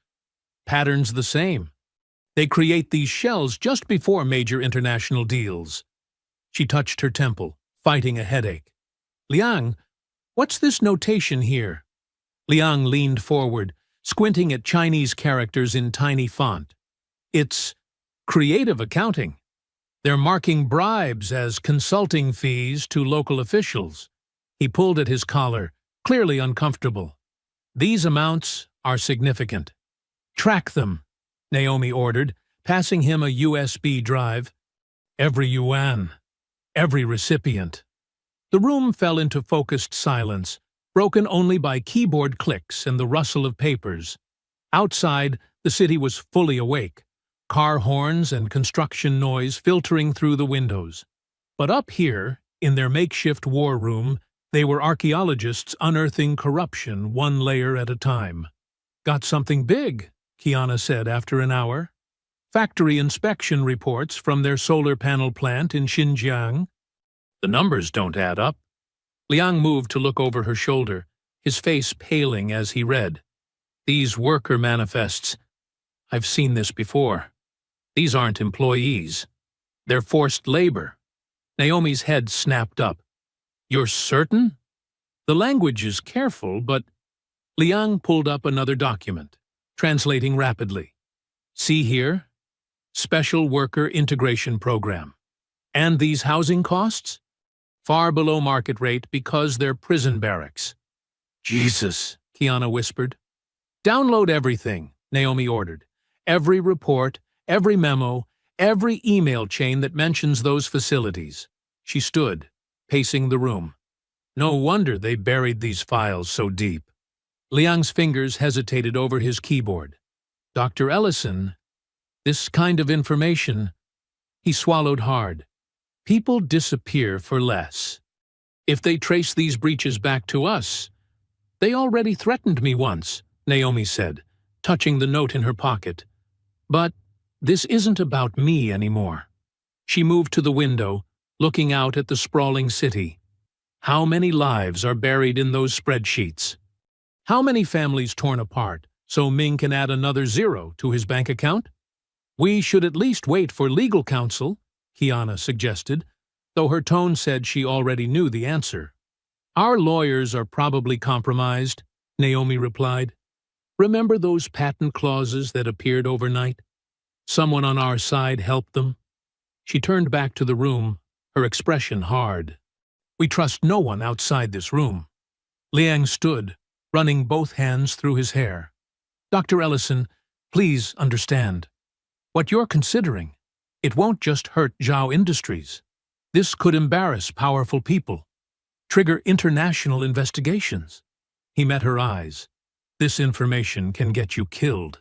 Patterns the same. They create these shells just before major international deals. She touched her temple, fighting a headache. "Liang, what's this notation here?" Liang leaned forward, squinting at Chinese characters in tiny font. "It's creative accounting. They're marking bribes as consulting fees to local officials." He pulled at his collar, clearly uncomfortable. "These amounts are significant." "Track them," Naomi ordered, passing him a USB drive. "Every yuan, every recipient." The room fell into focused silence, broken only by keyboard clicks and the rustle of papers. Outside, the city was fully awake, car horns and construction noise filtering through the windows. But up here, in their makeshift war room, they were archaeologists unearthing corruption one layer at a time. "Got something big," Kiana said after an hour. "Factory inspection reports from their solar panel plant in Xinjiang." "The numbers don't add up." Liang moved to look over her shoulder, his face paling as he read. "These worker manifests. I've seen this before. These aren't employees. They're forced labor." Naomi's head snapped up. "You're certain?" "The language is careful, but—" Liang pulled up another document, translating rapidly. "See here? Special Worker Integration Program. And these housing costs? Far below market rate because they're prison barracks." "Jesus," Kiana whispered. "Download everything," Naomi ordered. "Every report, every memo, every email chain that mentions those facilities." She stood, pacing the room. No wonder they buried these files so deep. Liang's fingers hesitated over his keyboard. "Dr. Ellison, this kind of information—" He swallowed hard. "People disappear for less. If they trace these breaches back to us—" "They already threatened me once," Naomi said, touching the note in her pocket. "But this isn't about me anymore." She moved to the window, looking out at the sprawling city. How many lives are buried in those spreadsheets? How many families torn apart so Ming can add another zero to his bank account? "We should at least wait for legal counsel," Kiana suggested, though her tone said she already knew the answer. "Our lawyers are probably compromised," Naomi replied. "Remember those patent clauses that appeared overnight? Someone on our side helped them." She turned back to the room, her expression hard. "We trust no one outside this room." Liang stood, running both hands through his hair. "Dr. Ellison, please understand. What you're considering, it won't just hurt Zhao Industries. This could embarrass powerful people, trigger international investigations. He met her eyes. This information can get you killed.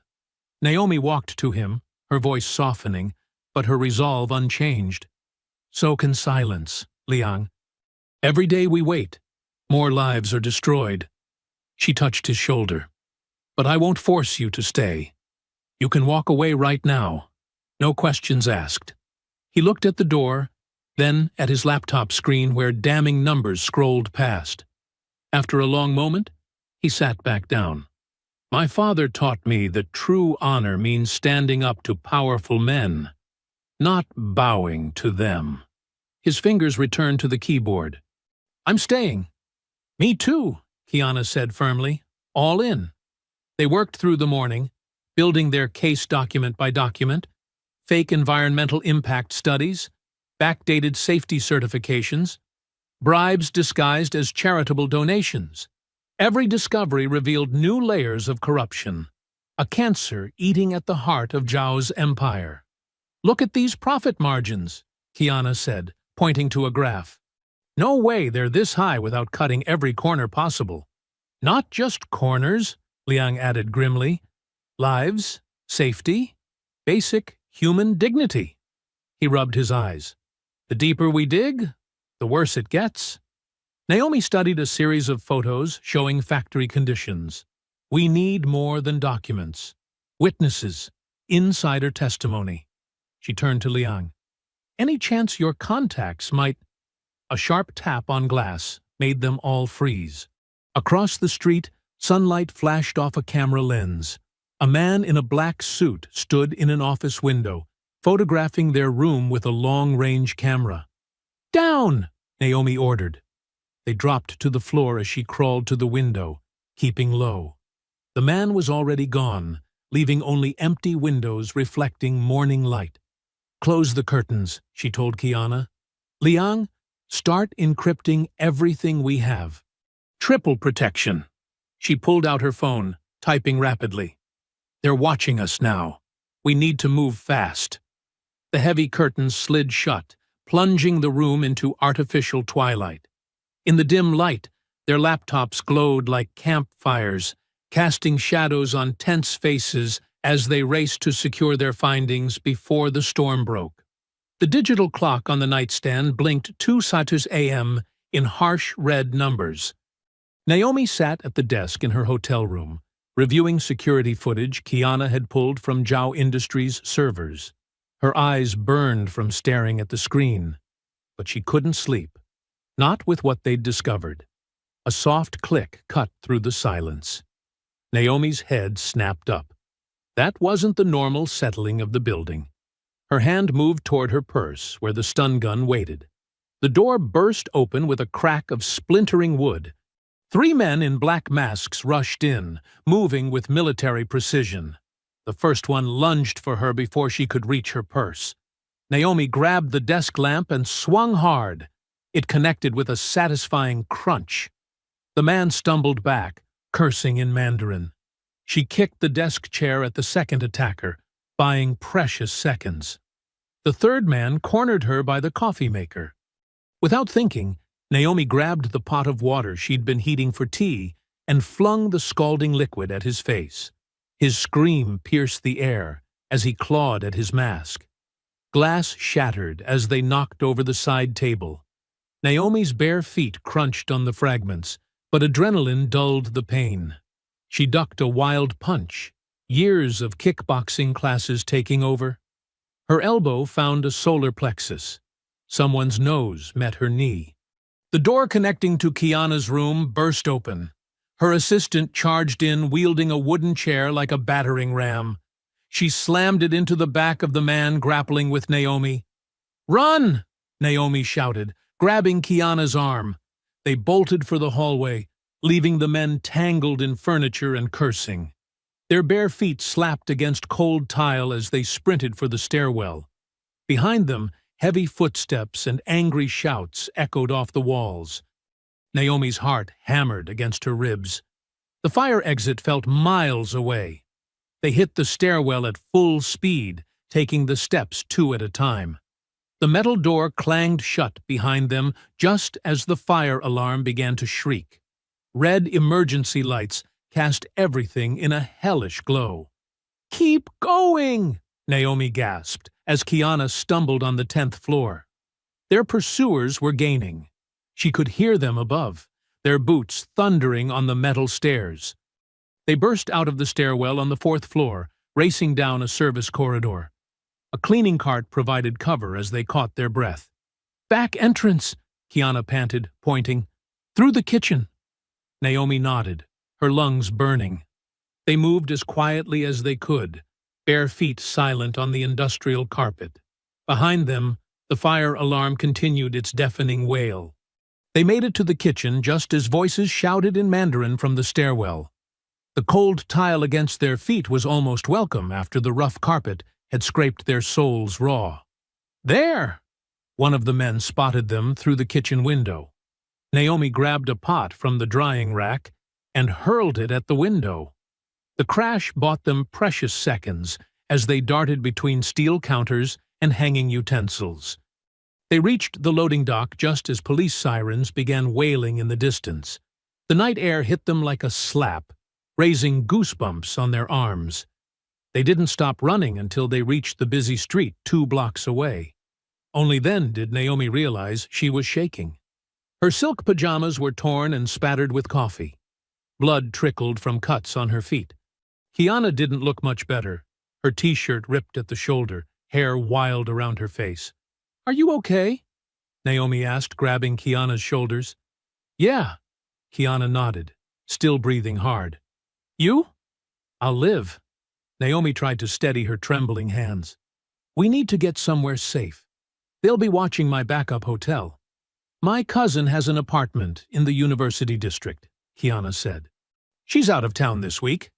Naomi walked to him, her voice softening, but her resolve unchanged. So can silence, Liang. Every day we wait, more lives are destroyed. She touched his shoulder. But I won't force you to stay. You can walk away right now. No questions asked. He looked at the door, then at his laptop screen where damning numbers scrolled past. After a long moment, he sat back down. My father taught me that true honor means standing up to powerful men, not bowing to them. His fingers returned to the keyboard. I'm staying. Me too, Kiana said firmly. All in. They worked through the morning, building their case document by document, fake environmental impact studies, backdated safety certifications, bribes disguised as charitable donations. Every discovery revealed new layers of corruption, a cancer eating at the heart of Zhao's empire. Look at these profit margins, Kiana said, pointing to a graph. No way they're this high without cutting every corner possible. Not just corners, Liang added grimly. Lives, safety, basic human dignity. He rubbed his eyes. The deeper we dig, the worse it gets. Naomi studied a series of photos showing factory conditions. We need more than documents. Witnesses, insider testimony. She turned to Liang. Any chance your contacts might... A sharp tap on glass made them all freeze. Across the street, sunlight flashed off a camera lens. A man in a black suit stood in an office window, photographing their room with a long-range camera. Down! Naomi ordered. They dropped to the floor as she crawled to the window, keeping low. The man was already gone, leaving only empty windows reflecting morning light. Close the curtains, she told Kiana. Liang, start encrypting everything we have. Triple protection. She pulled out her phone, typing rapidly. They're watching us now. We need to move fast. The heavy curtains slid shut, plunging the room into artificial twilight. In the dim light, their laptops glowed like campfires, casting shadows on tense faces as they raced to secure their findings before the storm broke. The digital clock on the nightstand blinked 2:00 a.m. in harsh red numbers. Naomi sat at the desk in her hotel room, reviewing security footage Kiana had pulled from Zhao Industries' servers. Her eyes burned from staring at the screen, but she couldn't sleep. Not with what they'd discovered. A soft click cut through the silence. Naomi's head snapped up. That wasn't the normal settling of the building. Her hand moved toward her purse, where the stun gun waited. The door burst open with a crack of splintering wood. 3 men in black masks rushed in, moving with military precision. The first one lunged for her before she could reach her purse. Naomi grabbed the desk lamp and swung hard. It connected with a satisfying crunch. The man stumbled back, cursing in Mandarin. She kicked the desk chair at the second attacker, buying precious seconds. The third man cornered her by the coffee maker. Without thinking, Naomi grabbed the pot of water she'd been heating for tea and flung the scalding liquid at his face. His scream pierced the air as he clawed at his mask. Glass shattered as they knocked over the side table. Naomi's bare feet crunched on the fragments, but adrenaline dulled the pain. She ducked a wild punch, years of kickboxing classes taking over. Her elbow found a solar plexus. Someone's nose met her knee. The door connecting to Kiana's room burst open. Her assistant charged in, wielding a wooden chair like a battering ram. She slammed it into the back of the man grappling with Naomi. "Run!" Naomi shouted, grabbing Kiana's arm. They bolted for the hallway, leaving the men tangled in furniture and cursing. Their bare feet slapped against cold tile as they sprinted for the stairwell. Behind them, heavy footsteps and angry shouts echoed off the walls. Naomi's heart hammered against her ribs. The fire exit felt miles away. They hit the stairwell at full speed, taking the steps two at a time. The metal door clanged shut behind them just as the fire alarm began to shriek. Red emergency lights cast everything in a hellish glow. "Keep going!" Naomi gasped as Kiana stumbled on the 10th floor. Their pursuers were gaining. She could hear them above, their boots thundering on the metal stairs. They burst out of the stairwell on the 4th floor, racing down a service corridor. A cleaning cart provided cover as they caught their breath. "Back entrance," Kiana panted, pointing. "Through the kitchen." Naomi nodded, her lungs burning. They moved as quietly as they could, bare feet silent on the industrial carpet. Behind them, the fire alarm continued its deafening wail. They made it to the kitchen just as voices shouted in Mandarin from the stairwell. The cold tile against their feet was almost welcome after the rough carpet had scraped their soles raw. "There!" One of the men spotted them through the kitchen window. Naomi grabbed a pot from the drying rack and hurled it at the window. The crash bought them precious seconds as they darted between steel counters and hanging utensils. They reached the loading dock just as police sirens began wailing in the distance. The night air hit them like a slap, raising goosebumps on their arms. They didn't stop running until they reached the busy street 2 blocks away. Only then did Naomi realize she was shaking. Her silk pajamas were torn and spattered with coffee. Blood trickled from cuts on her feet. Kiana didn't look much better, her t-shirt ripped at the shoulder, hair wild around her face. "Are you okay?" Naomi asked, grabbing Kiana's shoulders. "Yeah," Kiana nodded, still breathing hard. "You?" "I'll live." Naomi tried to steady her trembling hands. "We need to get somewhere safe. They'll be watching my backup hotel." "My cousin has an apartment in the University District," Kiana said. "She's out of town this week."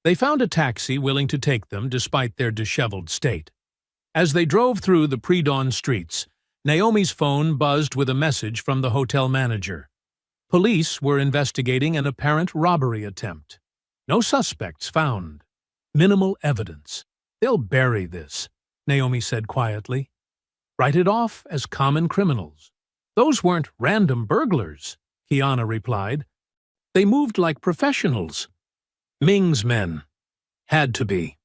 They found a taxi willing to take them despite their disheveled state. As they drove through the pre-dawn streets, Naomi's phone buzzed with a message from the hotel manager. Police were investigating an apparent robbery attempt. No suspects found. Minimal evidence. "They'll bury this," Naomi said quietly. "Write it off as common criminals." "Those weren't random burglars," Kiana replied. "They moved like professionals." "Ming's men." "Had to be."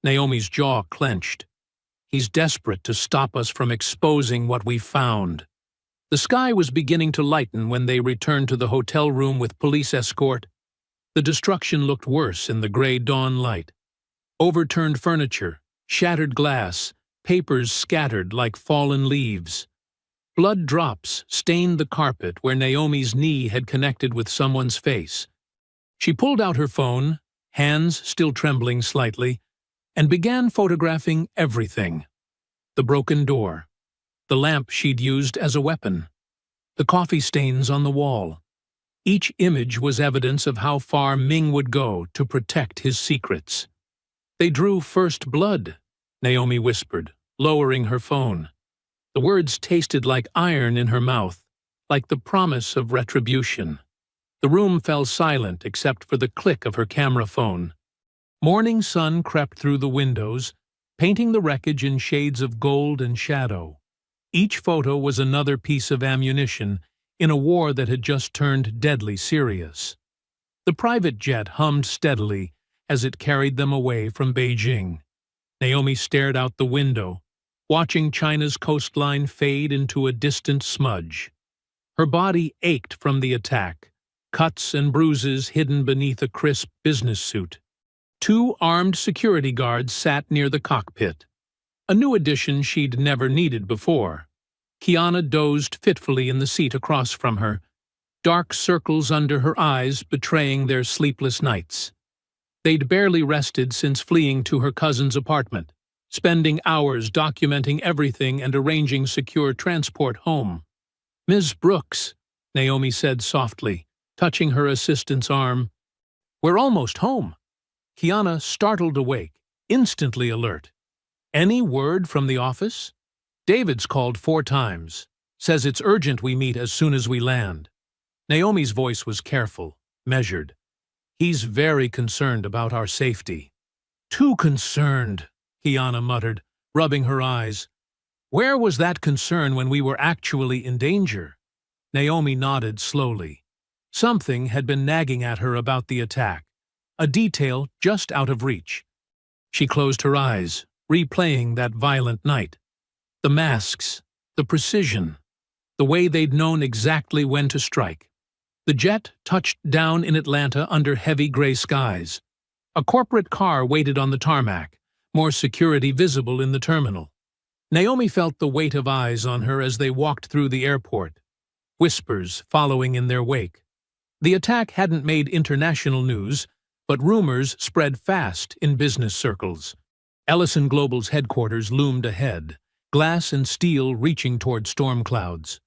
Naomi's jaw clenched. "He's desperate to stop us from exposing what we found." The sky was beginning to lighten when they returned to the hotel room with police escort. The destruction looked worse in the gray dawn light. Overturned furniture, shattered glass, papers scattered like fallen leaves. Blood drops stained the carpet where Naomi's knee had connected with someone's face. She pulled out her phone, hands still trembling slightly, and began photographing everything. The broken door, the lamp she'd used as a weapon, the coffee stains on the wall. Each image was evidence of how far Ming would go to protect his secrets. "They drew first blood," Naomi whispered, lowering her phone. The words tasted like iron in her mouth, like the promise of retribution. The room fell silent except for the click of her camera phone. Morning sun crept through the windows, painting the wreckage in shades of gold and shadow. Each photo was another piece of ammunition in a war that had just turned deadly serious. The private jet hummed steadily as it carried them away from Beijing. Naomi stared out the window, watching China's coastline fade into a distant smudge. Her body ached from the attack, cuts and bruises hidden beneath a crisp business suit. 2 armed security guards sat near the cockpit, a new addition she'd never needed before. Kiana dozed fitfully in the seat across from her, dark circles under her eyes betraying their sleepless nights. They'd barely rested since fleeing to her cousin's apartment, spending hours documenting everything and arranging secure transport home. "Ms. Brooks," Naomi said softly, touching her assistant's arm. "We're almost home." Kiana startled awake, instantly alert. "Any word from the office?" "David's called 4 times. Says it's urgent we meet as soon as we land." Naomi's voice was careful, measured. "He's very concerned about our safety." "Too concerned," Kiana muttered, rubbing her eyes. Where was that concern when we were actually in danger? Naomi nodded slowly. Something had been nagging at her about the attack, a detail just out of reach. She closed her eyes, replaying that violent night. The masks, the precision, the way they'd known exactly when to strike. The jet touched down in Atlanta under heavy gray skies. A corporate car waited on the tarmac, more security visible in the terminal. Naomi felt the weight of eyes on her as they walked through the airport, whispers following in their wake. The attack hadn't made international news, but rumors spread fast in business circles. Ellison Global's headquarters loomed ahead, glass and steel reaching toward storm clouds.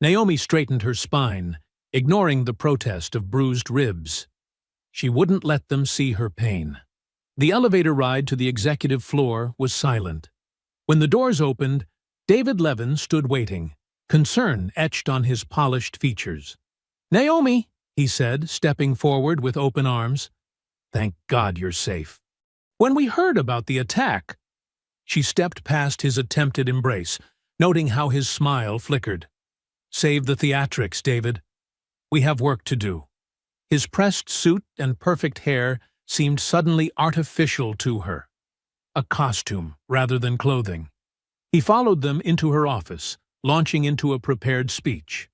Naomi straightened her spine, ignoring the protest of bruised ribs. She wouldn't let them see her pain. The elevator ride to the executive floor was silent. When the doors opened, David Levin stood waiting, concern etched on his polished features. "Naomi," he said, stepping forward with open arms. "Thank God you're safe." "When we heard about the attack—" She stepped past his attempted embrace, noting how his smile flickered. "Save the theatrics, David. We have work to do." His pressed suit and perfect hair seemed suddenly artificial to her. A costume rather than clothing. He followed them into her office, launching into a prepared speech.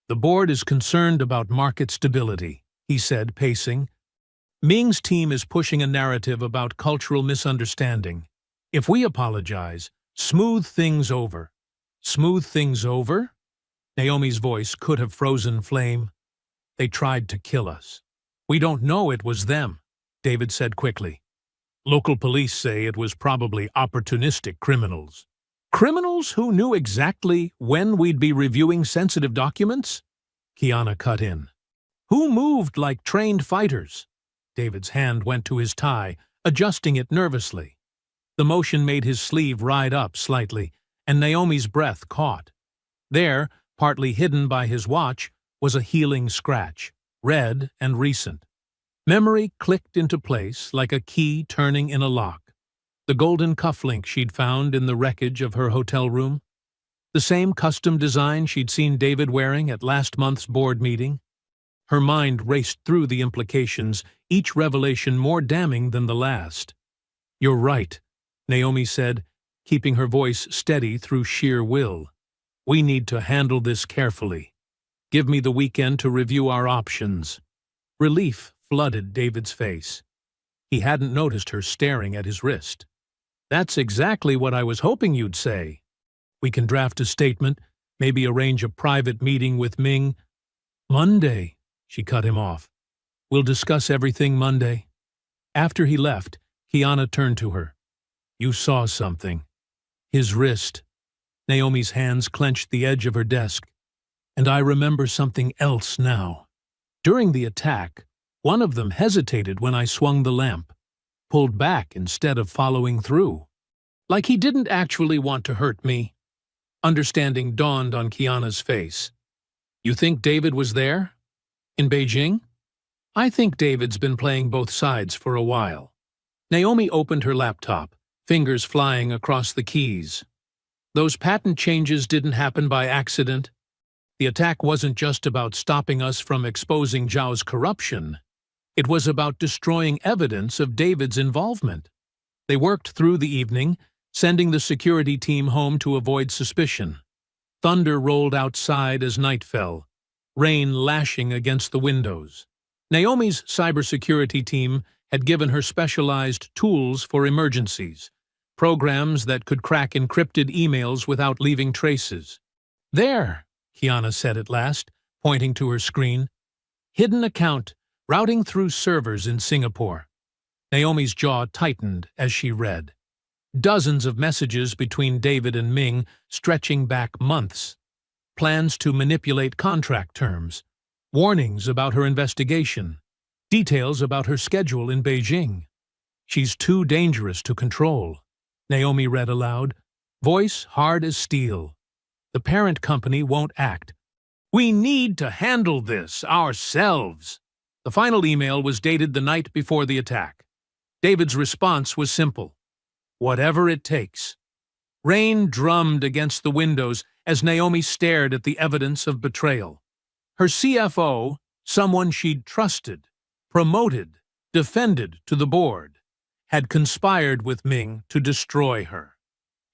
"The board is concerned about market stability," he said, pacing. "Ming's team is pushing a narrative about cultural misunderstanding. If we apologize, smooth things over." "Smooth things over?" Naomi's voice could have frozen flame. "They tried to kill us." "We don't know it was them," David said quickly. "Local police say it was probably opportunistic criminals." "Criminals who knew exactly when we'd be reviewing sensitive documents?" Kiana cut in. "Who moved like trained fighters?" David's hand went to his tie, adjusting it nervously. The motion made his sleeve ride up slightly, and Naomi's breath caught. There, partly hidden by his watch, was a healing scratch, red and recent. Memory clicked into place like a key turning in a lock. The golden cufflink she'd found in the wreckage of her hotel room. The same custom design she'd seen David wearing at last month's board meeting. Her mind raced through the implications, each revelation more damning than the last. "You're right," Naomi said, keeping her voice steady through sheer will. "We need to handle this carefully. Give me the weekend to review our options." Relief flooded David's face. He hadn't noticed her staring at his wrist. "That's exactly what I was hoping you'd say. We can draft a statement, maybe arrange a private meeting with Ming." "Monday," she cut him off. "We'll discuss everything Monday." After he left, Kiana turned to her. "You saw something." His wrist. Naomi's hands clenched the edge of her desk. "And I remember something else now. During the attack, one of them hesitated when I swung the lamp, pulled back instead of following through. Like he didn't actually want to hurt me." Understanding dawned on Kiana's face. "You think David was there? In Beijing?" "I think David's been playing both sides for a while." Naomi opened her laptop, fingers flying across the keys. "Those patent changes didn't happen by accident. The attack wasn't just about stopping us from exposing Zhao's corruption. It was about destroying evidence of David's involvement." They worked through the evening, sending the security team home to avoid suspicion. Thunder rolled outside as night fell, rain lashing against the windows. Naomi's cybersecurity team had given her specialized tools for emergencies, programs that could crack encrypted emails without leaving traces. "There," Kiana said at last, pointing to her screen. "Hidden account, routing through servers in Singapore." Naomi's jaw tightened as she read. Dozens of messages between David and Ming stretching back months. Plans to manipulate contract terms. Warnings about her investigation. Details about her schedule in Beijing. "She's too dangerous to control," Naomi read aloud, voice hard as steel. "The parent company won't act. We need to handle this ourselves." The final email was dated the night before the attack. David's response was simple. "Whatever it takes." Rain drummed against the windows as Naomi stared at the evidence of betrayal. Her CFO, someone she'd trusted, promoted, defended to the board, had conspired with Ming to destroy her.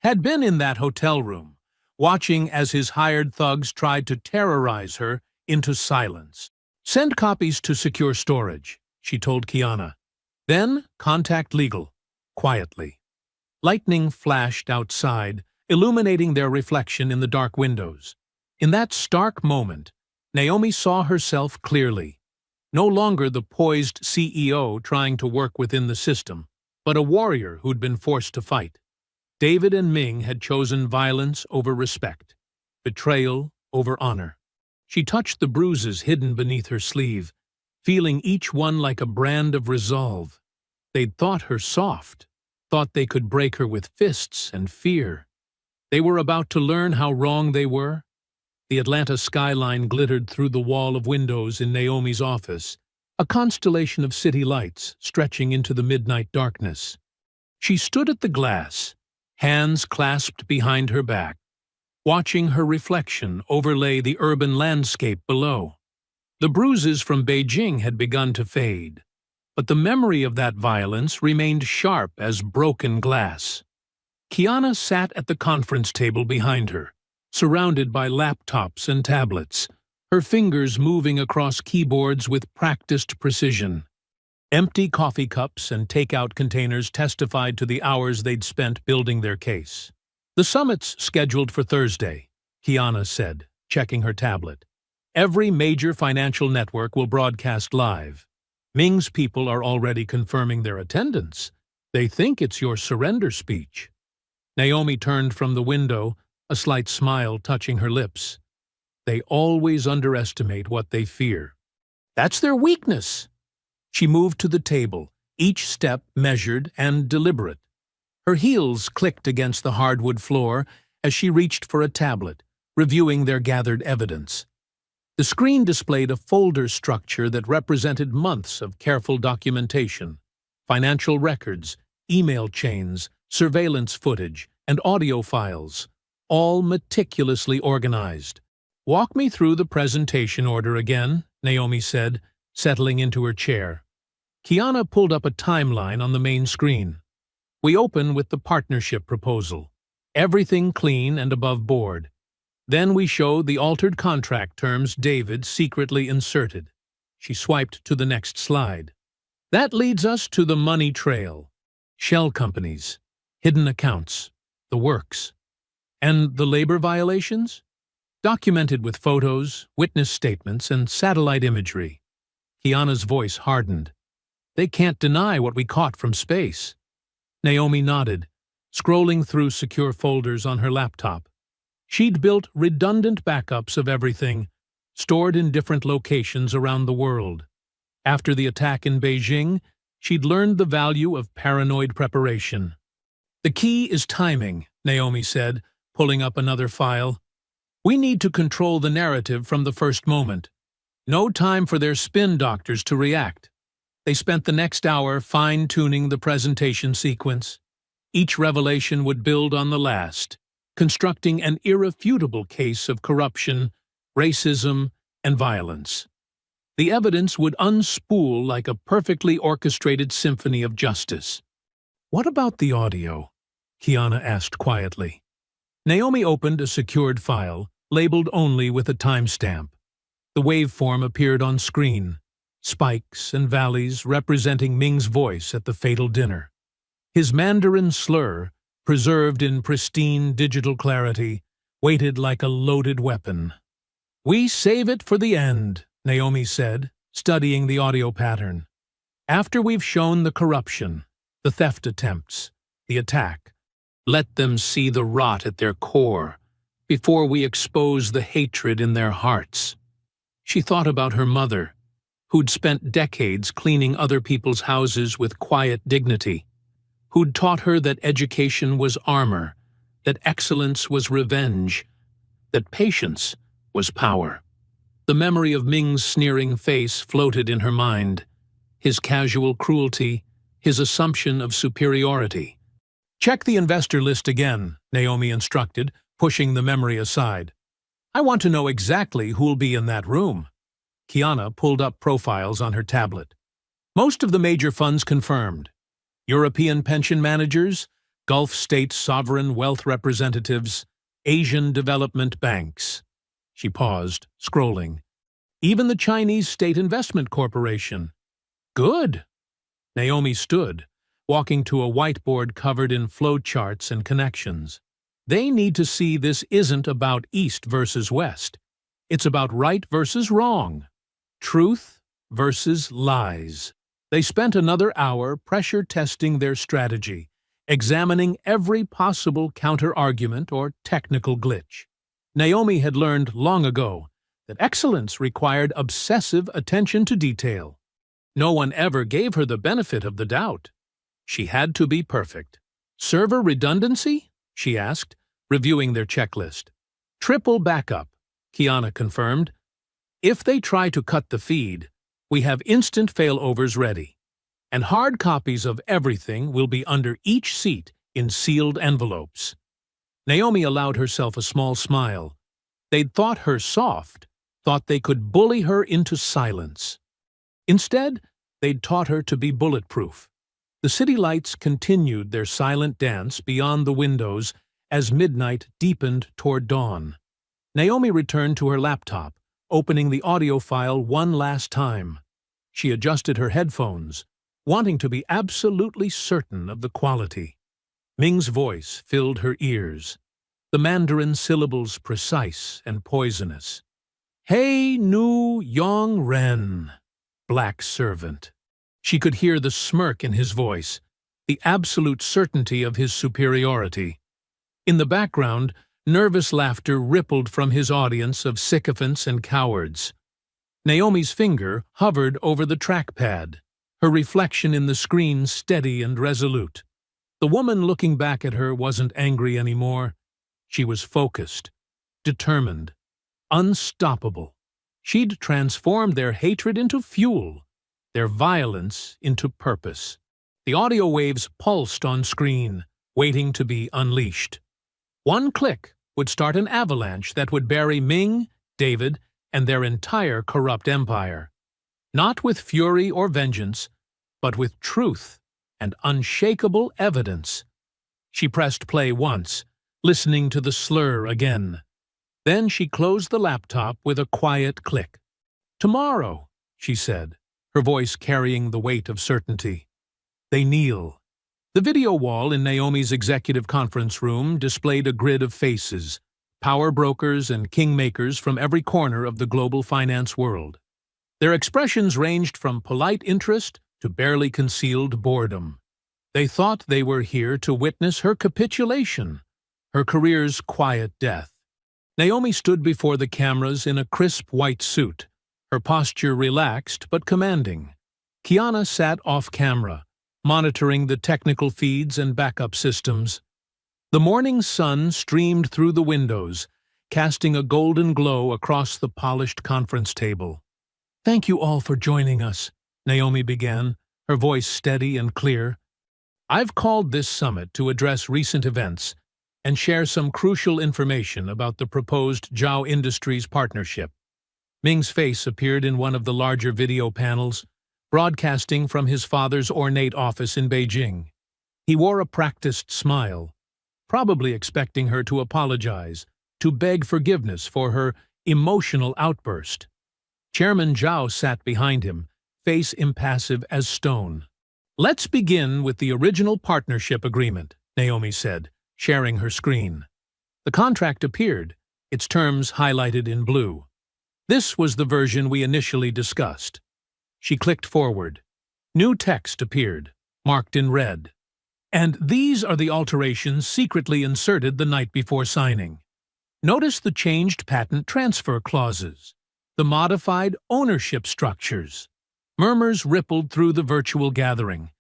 Had been in that hotel room, watching as his hired thugs tried to terrorize her into silence. "Send copies to secure storage," she told Kiana. "Then contact legal," quietly. Lightning flashed outside, illuminating their reflection in the dark windows. In that stark moment, Naomi saw herself clearly. No longer the poised CEO trying to work within the system, but a warrior who'd been forced to fight. David and Ming had chosen violence over respect, betrayal over honor. She touched the bruises hidden beneath her sleeve, feeling each one like a brand of resolve. They'd thought her soft, thought they could break her with fists and fear. They were about to learn how wrong they were. The Atlanta skyline glittered through the wall of windows in Naomi's office, a constellation of city lights stretching into the midnight darkness. She stood at the glass, hands clasped behind her back, watching her reflection overlay the urban landscape below. The bruises from Beijing had begun to fade, but the memory of that violence remained sharp as broken glass. Kiana sat at the conference table behind her, surrounded by laptops and tablets, her fingers moving across keyboards with practiced precision. Empty coffee cups and takeout containers testified to the hours they'd spent building their case. "The summit's scheduled for Thursday," Kiana said, checking her tablet. "Every major financial network will broadcast live. Ming's people are already confirming their attendance. They think it's your surrender speech." Naomi turned from the window, a slight smile touching her lips. They always underestimate what they fear. "That's their weakness." She moved to the table, each step measured and deliberate. Her heels clicked against the hardwood floor as she reached for a tablet, reviewing their gathered evidence. The screen displayed a folder structure that represented months of careful documentation, financial records, email chains, surveillance footage, and audio files, all meticulously organized. "Walk me through the presentation order again," Naomi said, settling into her chair. Kiana pulled up a timeline on the main screen. "We open with the partnership proposal. Everything clean and above board. Then we show the altered contract terms David secretly inserted." She swiped to the next slide. "That leads us to the money trail. Shell companies, hidden accounts, the works. And the labor violations? Documented with photos, witness statements, and satellite imagery." Kiana's voice hardened. "They can't deny what we caught from space." Naomi nodded, scrolling through secure folders on her laptop. She'd built redundant backups of everything, stored in different locations around the world. After the attack in Beijing, she'd learned the value of paranoid preparation. "The key is timing," Naomi said, pulling up another file. "We need to control the narrative from the first moment. No time for their spin doctors to react." They spent the next hour fine-tuning the presentation sequence. Each revelation would build on the last, constructing an irrefutable case of corruption, racism, and violence. The evidence would unspool like a perfectly orchestrated symphony of justice. "What about the audio?" Kiana asked quietly. Naomi opened a secured file, labeled only with a timestamp. The waveform appeared on screen, spikes and valleys representing Ming's voice at the fatal dinner. His Mandarin slur, preserved in pristine digital clarity, waited like a loaded weapon. "We save it for the end," Naomi said, studying the audio pattern. "After we've shown the corruption, the theft attempts, the attack, let them see the rot at their core, before we expose the hatred in their hearts." She thought about her mother, who'd spent decades cleaning other people's houses with quiet dignity, who'd taught her that education was armor, that excellence was revenge, that patience was power. The memory of Ming's sneering face floated in her mind, his casual cruelty, his assumption of superiority. Check the investor list again, Naomi instructed, pushing the memory aside. I want to know exactly who'll be in that room. Kiana pulled up profiles on her tablet. Most of the major funds confirmed. European pension managers, Gulf state sovereign wealth representatives, Asian development banks. She paused, scrolling. Even the Chinese State Investment Corporation. Good. Naomi stood, walking to a whiteboard covered in flowcharts and connections. They need to see this isn't about East versus West. It's about right versus wrong. Truth versus lies. They spent another hour pressure testing their strategy, examining every possible counter-argument or technical glitch. Naomi had learned long ago that excellence required obsessive attention to detail. No one ever gave her the benefit of the doubt. She had to be perfect. Server redundancy? She asked, reviewing their checklist. Triple backup, Kiana confirmed. If they try to cut the feed, we have instant failovers ready. And hard copies of everything will be under each seat in sealed envelopes. Naomi allowed herself a small smile. They'd thought her soft, thought they could bully her into silence. Instead, they'd taught her to be bulletproof. The city lights continued their silent dance beyond the windows as midnight deepened toward dawn. Naomi returned to her laptop, opening the audio file one last time. She adjusted her headphones, wanting to be absolutely certain of the quality. Ming's voice filled her ears, the Mandarin syllables precise and poisonous. Hey Nu Yong Ren, black servant. She could hear the smirk in his voice, the absolute certainty of his superiority. In the background, nervous laughter rippled from his audience of sycophants and cowards. Naomi's finger hovered over the trackpad, her reflection in the screen steady and resolute. The woman looking back at her wasn't angry anymore. She was focused, determined, unstoppable. She'd transformed their hatred into fuel, their violence into purpose. The audio waves pulsed on screen, waiting to be unleashed. One click would start an avalanche that would bury Ming, David, and their entire corrupt empire. Not with fury or vengeance, but with truth and unshakable evidence. She pressed play once, listening to the slur again. Then she closed the laptop with a quiet click. Tomorrow, she said, her voice carrying the weight of certainty. They kneel. The video wall in Naomi's executive conference room displayed a grid of faces, power brokers and kingmakers from every corner of the global finance world. Their expressions ranged from polite interest to barely concealed boredom. They thought they were here to witness her capitulation, her career's quiet death. Naomi stood before the cameras in a crisp white suit, her posture relaxed but commanding. Kiana sat off-camera, monitoring the technical feeds and backup systems. The morning sun streamed through the windows, casting a golden glow across the polished conference table. Thank you all for joining us, Naomi began, her voice steady and clear. I've called this summit to address recent events and share some crucial information about the proposed Zhao Industries partnership. Ming's face appeared in one of the larger video panels, broadcasting from his father's ornate office in Beijing. He wore a practiced smile, probably expecting her to apologize, to beg forgiveness for her emotional outburst. Chairman Zhao sat behind him, face impassive as stone. Let's begin with the original partnership agreement, Naomi said, sharing her screen. The contract appeared, its terms highlighted in blue. This was the version we initially discussed. She clicked forward. New text appeared, marked in red. And these are the alterations secretly inserted the night before signing. Notice the changed patent transfer clauses, the modified ownership structures. Murmurs rippled through the virtual gathering.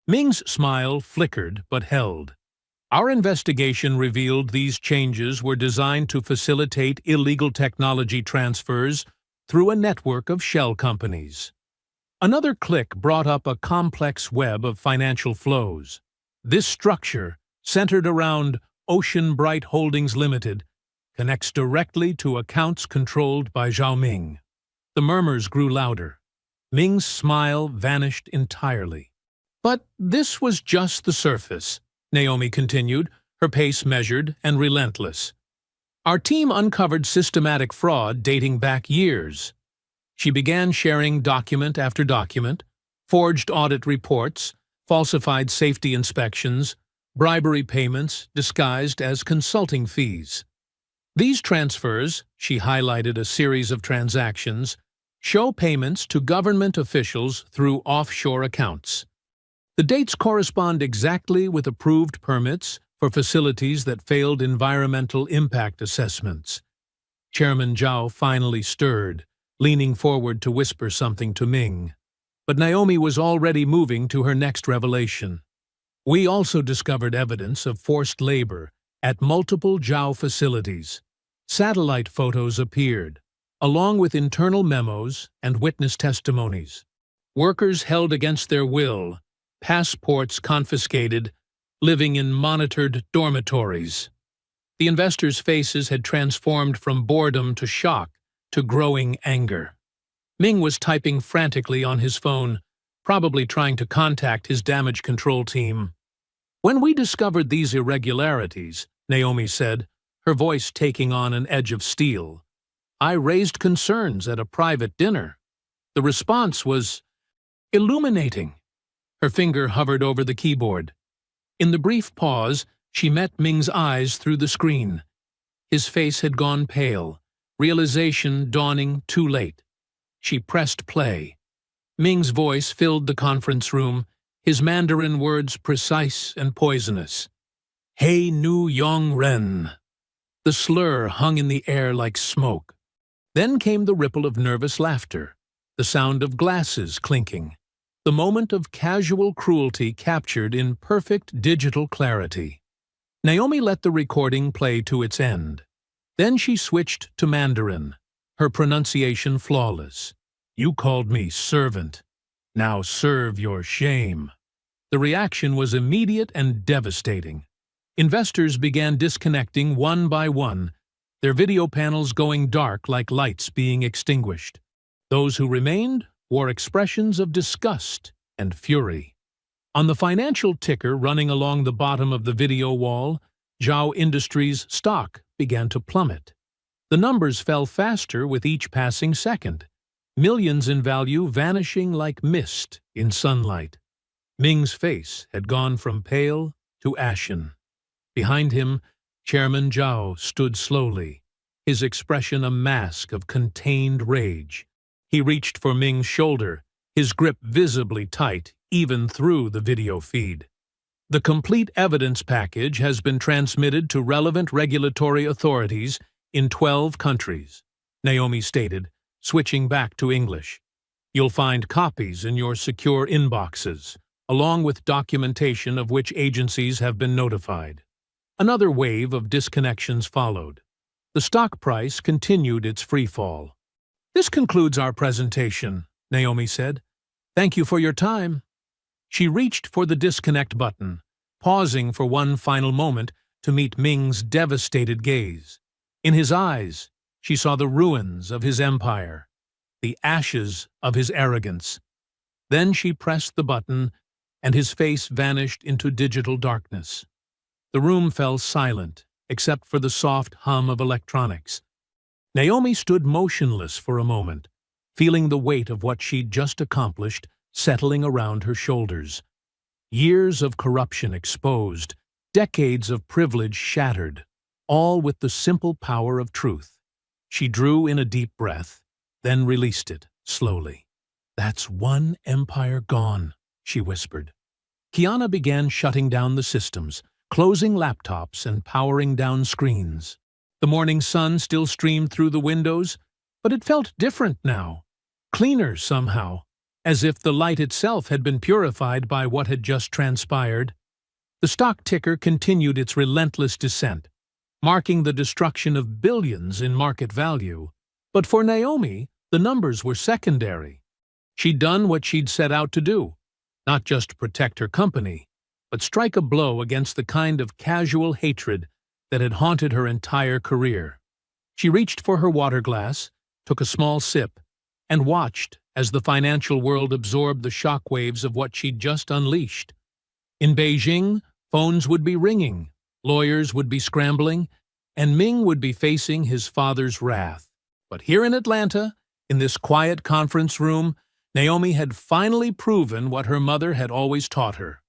Ming's smile flickered but held. Our investigation revealed these changes were designed to facilitate illegal technology transfers through a network of shell companies. Another click brought up a complex web of financial flows. This structure, centered around Ocean Bright Holdings Limited, connects directly to accounts controlled by Zhao Ming. The murmurs grew louder. Ming's smile vanished entirely. But this was just the surface, Naomi continued, her pace measured and relentless. Our team uncovered systematic fraud dating back years. She began sharing document after document, forged audit reports, falsified safety inspections, bribery payments disguised as consulting fees. These transfers, she highlighted a series of transactions, show payments to government officials through offshore accounts. The dates correspond exactly with approved permits for facilities that failed environmental impact assessments. Chairman Zhao finally stirred, leaning forward to whisper something to Ming. But Naomi was already moving to her next revelation. We also discovered evidence of forced labor at multiple Zhao facilities. Satellite photos appeared, along with internal memos and witness testimonies. Workers held against their will, passports confiscated, living in monitored dormitories. The investors' faces had transformed from boredom to shock to growing anger. Ming was typing frantically on his phone, probably trying to contact his damage control team. When we discovered these irregularities, Naomi said, her voice taking on an edge of steel, I raised concerns at a private dinner. The response was illuminating. Her finger hovered over the keyboard. In the brief pause, she met Ming's eyes through the screen. His face had gone pale, realization dawning too late. She pressed play. Ming's voice filled the conference room, his Mandarin words precise and poisonous. Hey Nu Yong Ren. The slur hung in the air like smoke. Then came the ripple of nervous laughter, the sound of glasses clinking, the moment of casual cruelty captured in perfect digital clarity. Naomi let the recording play to its end. Then she switched to Mandarin, her pronunciation flawless. You called me servant. Now serve your shame. The reaction was immediate and devastating. Investors began disconnecting one by one, their video panels going dark like lights being extinguished. Those who remained wore expressions of disgust and fury. On the financial ticker running along the bottom of the video wall, Zhao Industries' stock began to plummet. The numbers fell faster with each passing second, millions in value vanishing like mist in sunlight. Ming's face had gone from pale to ashen. Behind him, Chairman Zhao stood slowly, his expression a mask of contained rage. He reached for Ming's shoulder, his grip visibly tight even through the video feed. The complete evidence package has been transmitted to relevant regulatory authorities in 12 countries, Naomi stated, switching back to English. You'll find copies in your secure inboxes, along with documentation of which agencies have been notified. Another wave of disconnections followed. The stock price continued its freefall. This concludes our presentation, Naomi said. Thank you for your time. She reached for the disconnect button, pausing for one final moment to meet Ming's devastated gaze. In his eyes, she saw the ruins of his empire, the ashes of his arrogance. Then she pressed the button, and his face vanished into digital darkness. The room fell silent, except for the soft hum of electronics. Naomi stood motionless for a moment, feeling the weight of what she'd just accomplished settling around her shoulders. Years of corruption exposed, decades of privilege shattered, all with the simple power of truth. She drew in a deep breath, then released it, slowly. That's one empire gone, she whispered. Kiana began shutting down the systems, closing laptops and powering down screens. The morning sun still streamed through the windows, but it felt different now, cleaner somehow, as if the light itself had been purified by what had just transpired. The stock ticker continued its relentless descent, marking the destruction of billions in market value. But for Naomi, the numbers were secondary. She'd done what she'd set out to do, not just protect her company, but strike a blow against the kind of casual hatred that had haunted her entire career. She reached for her water glass, took a small sip, and watched as the financial world absorbed the shockwaves of what she'd just unleashed. In Beijing, phones would be ringing, lawyers would be scrambling, and Ming would be facing his father's wrath. But here in Atlanta, in this quiet conference room, Naomi had finally proven what her mother had always taught her.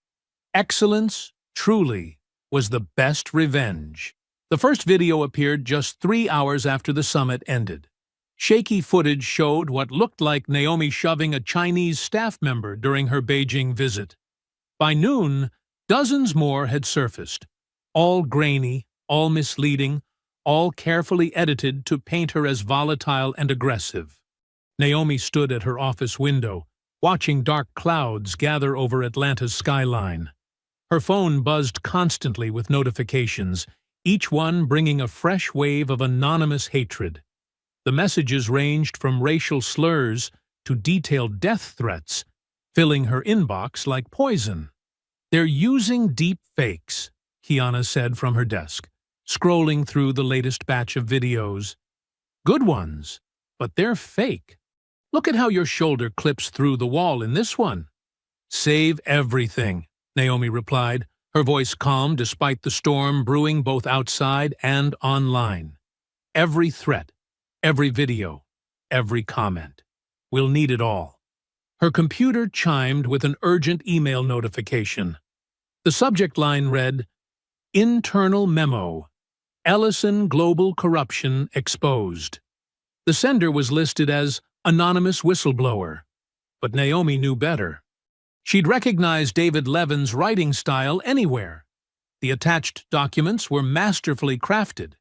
Excellence, truly, was the best revenge. The first video appeared just 3 hours after the summit ended. Shaky footage showed what looked like Naomi shoving a Chinese staff member during her Beijing visit. By noon, dozens more had surfaced, all grainy, all misleading, all carefully edited to paint her as volatile and aggressive. Naomi stood at her office window, watching dark clouds gather over Atlanta's skyline. Her phone buzzed constantly with notifications, each one bringing a fresh wave of anonymous hatred. The messages ranged from racial slurs to detailed death threats, filling her inbox like poison. "They're using deep fakes," Kiana said from her desk, scrolling through the latest batch of videos. "Good ones, but they're fake. Look at how your shoulder clips through the wall in this one." "Save everything," Naomi replied, her voice calm despite the storm brewing both outside and online. "Every threat, every video, every comment. We'll need it all." Her computer chimed with an urgent email notification. The subject line read, "Internal Memo. Ellison Global Corruption Exposed." The sender was listed as Anonymous Whistleblower, but Naomi knew better. She'd recognize David Levin's writing style anywhere. The attached documents were masterfully crafted,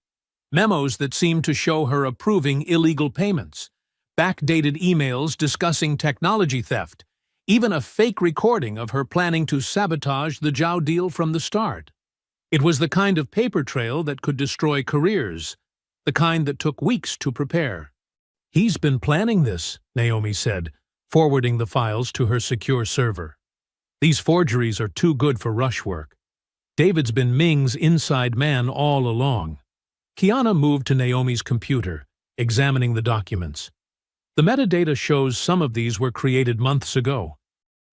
memos that seemed to show her approving illegal payments, backdated emails discussing technology theft, even a fake recording of her planning to sabotage the Zhao deal from the start. It was the kind of paper trail that could destroy careers, the kind that took weeks to prepare. "He's been planning this," Naomi said, forwarding the files to her secure server. "These forgeries are too good for rush work. David's been Ming's inside man all along." Kiana moved to Naomi's computer, examining the documents. The metadata shows some of these were created months ago.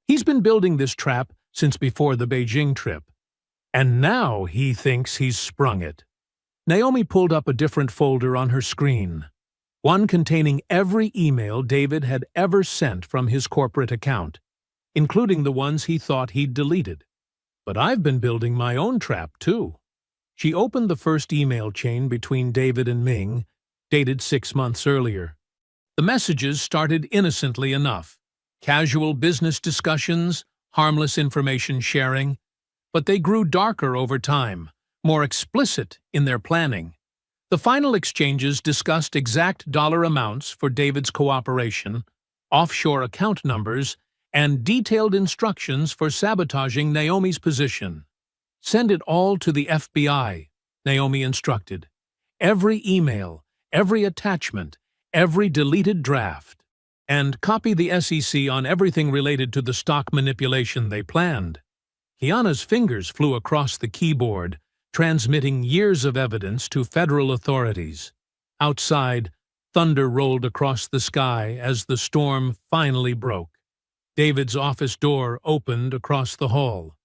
He's been building this trap since before the Beijing trip. And now he thinks he's sprung it. Naomi pulled up a different folder on her screen, one containing every email David had ever sent from his corporate account, including the ones he thought he'd deleted. "But I've been building my own trap, too." She opened the first email chain between David and Ming, dated 6 months earlier. The messages started innocently enough, casual business discussions, harmless information sharing, but they grew darker over time, more explicit in their planning. The final exchanges discussed exact dollar amounts for David's cooperation, offshore account numbers, and detailed instructions for sabotaging Naomi's position. "Send it all to the FBI," Naomi instructed. "Every email, every attachment, every deleted draft. And copy the SEC on everything related to the stock manipulation they planned." Kiana's fingers flew across the keyboard, transmitting years of evidence to federal authorities. Outside, thunder rolled across the sky as the storm finally broke. David's office door opened across the hall.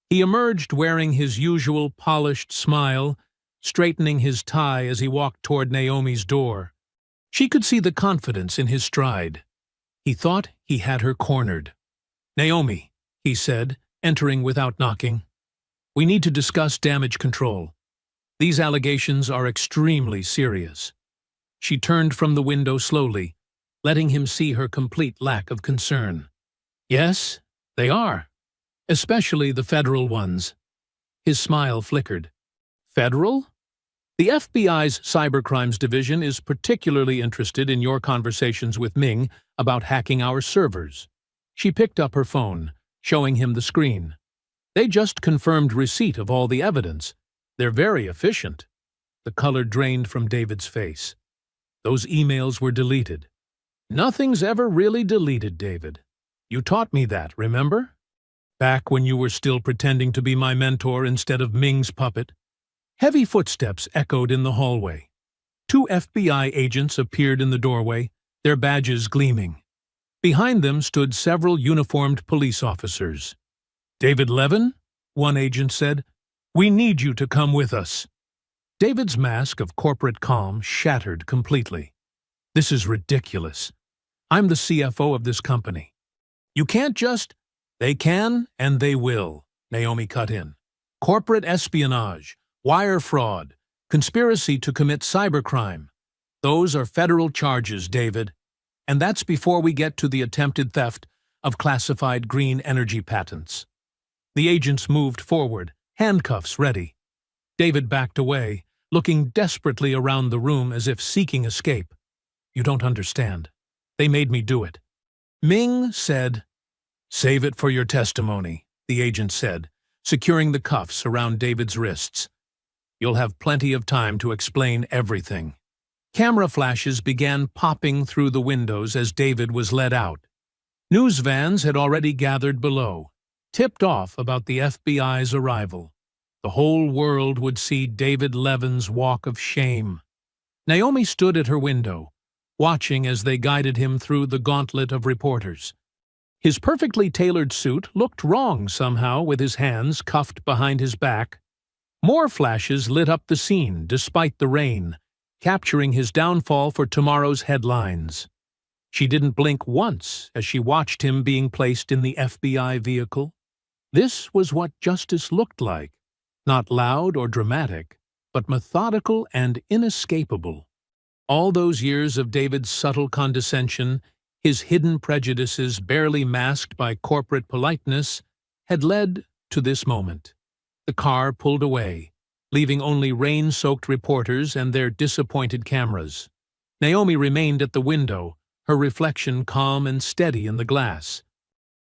He emerged wearing his usual polished smile, straightening his tie as he walked toward Naomi's door. She could see the confidence in his stride. He thought he had her cornered. "Naomi," he said, entering without knocking, "we need to discuss damage control. These allegations are extremely serious." She turned from the window slowly, letting him see her complete lack of concern. "Yes, they are. Especially the federal ones." His smile flickered. "Federal? The FBI's Cybercrimes Division is particularly interested in your conversations with Ming about hacking our servers." She picked up her phone, showing him the screen. "They just confirmed receipt of all the evidence. They're very efficient." The color drained from David's face. "Those emails were deleted." "Nothing's ever really deleted, David. You taught me that, remember?" Back when you were still pretending to be my mentor instead of Ming's puppet. Heavy footsteps echoed in the hallway. Two FBI agents appeared in the doorway, their badges gleaming. Behind them stood several uniformed police officers. "David Levin?" one agent said. "We need you to come with us." David's mask of corporate calm shattered completely. "This is ridiculous. I'm the CFO of this company. You can't just—" "They can, and they will," Naomi cut in. "Corporate espionage, wire fraud, conspiracy to commit cybercrime. Those are federal charges, David. And that's before we get to the attempted theft of classified green energy patents." The agents moved forward, handcuffs ready. David backed away, looking desperately around the room as if seeking escape. "You don't understand. They made me do it." Ming said, "Save it for your testimony," the agent said, securing the cuffs around David's wrists. "You'll have plenty of time to explain everything." Camera flashes began popping through the windows as David was led out. News vans had already gathered below, tipped off about the FBI's arrival. The whole world would see David Levin's walk of shame. Naomi stood at her window, watching as they guided him through the gauntlet of reporters. His perfectly tailored suit looked wrong somehow with his hands cuffed behind his back. More flashes lit up the scene despite the rain, capturing his downfall for tomorrow's headlines. She didn't blink once as she watched him being placed in the FBI vehicle. This was what justice looked like, not loud or dramatic, but methodical and inescapable. All those years of David's subtle condescension, his hidden prejudices barely masked by corporate politeness, had led to this moment. The car pulled away, leaving only rain-soaked reporters and their disappointed cameras. Naomi remained at the window, her reflection calm and steady in the glass.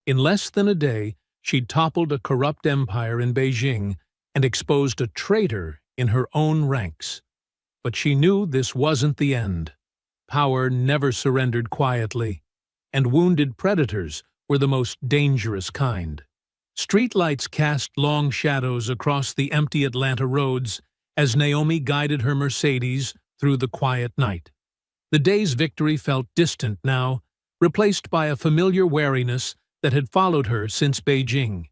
In less than a day, she'd toppled a corrupt empire in Beijing and exposed a traitor in her own ranks. But she knew this wasn't the end. Power never surrendered quietly, and wounded predators were the most dangerous kind. Streetlights cast long shadows across the empty Atlanta roads as Naomi guided her Mercedes through the quiet night. The day's victory felt distant now, replaced by a familiar wariness that had followed her since Beijing.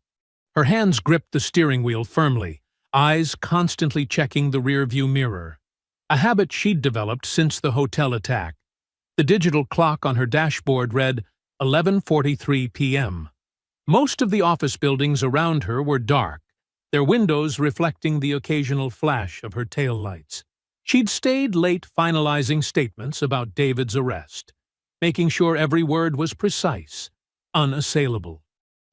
Her hands gripped the steering wheel firmly, eyes constantly checking the rearview mirror, a habit she'd developed since the hotel attack. The digital clock on her dashboard read 11:43 p.m. Most of the office buildings around her were dark, their windows reflecting the occasional flash of her taillights. She'd stayed late finalizing statements about David's arrest, making sure every word was precise, unassailable.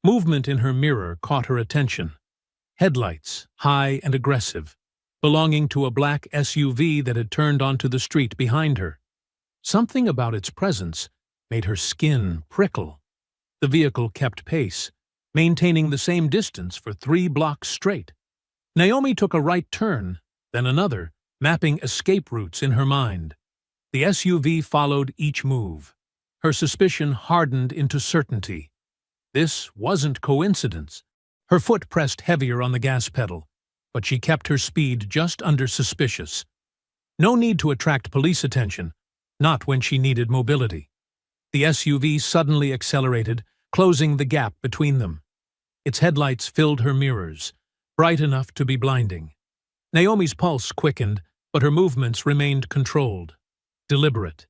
Movement in her mirror caught her attention. Headlights, high and aggressive, belonging to a black SUV that had turned onto the street behind her. Something about its presence made her skin prickle. The vehicle kept pace, maintaining the same distance for 3 blocks straight. Naomi took a right turn, then another, mapping escape routes in her mind. The SUV followed each move. Her suspicion hardened into certainty. This wasn't coincidence. Her foot pressed heavier on the gas pedal, but she kept her speed just under suspicious. No need to attract police attention, not when she needed mobility. The SUV suddenly accelerated, closing the gap between them. Its headlights filled her mirrors, bright enough to be blinding. Naomi's pulse quickened, but her movements remained controlled, deliberate.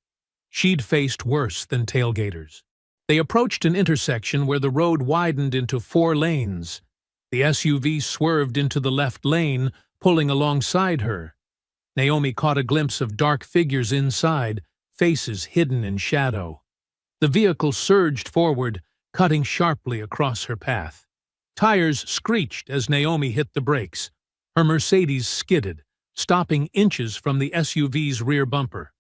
She'd faced worse than tailgaters. They approached an intersection where the road widened into 4 lanes. The SUV swerved into the left lane, pulling alongside her. Naomi caught a glimpse of dark figures inside, faces hidden in shadow. The vehicle surged forward, cutting sharply across her path. Tires screeched as Naomi hit the brakes. Her Mercedes skidded, stopping inches from the SUV's rear bumper.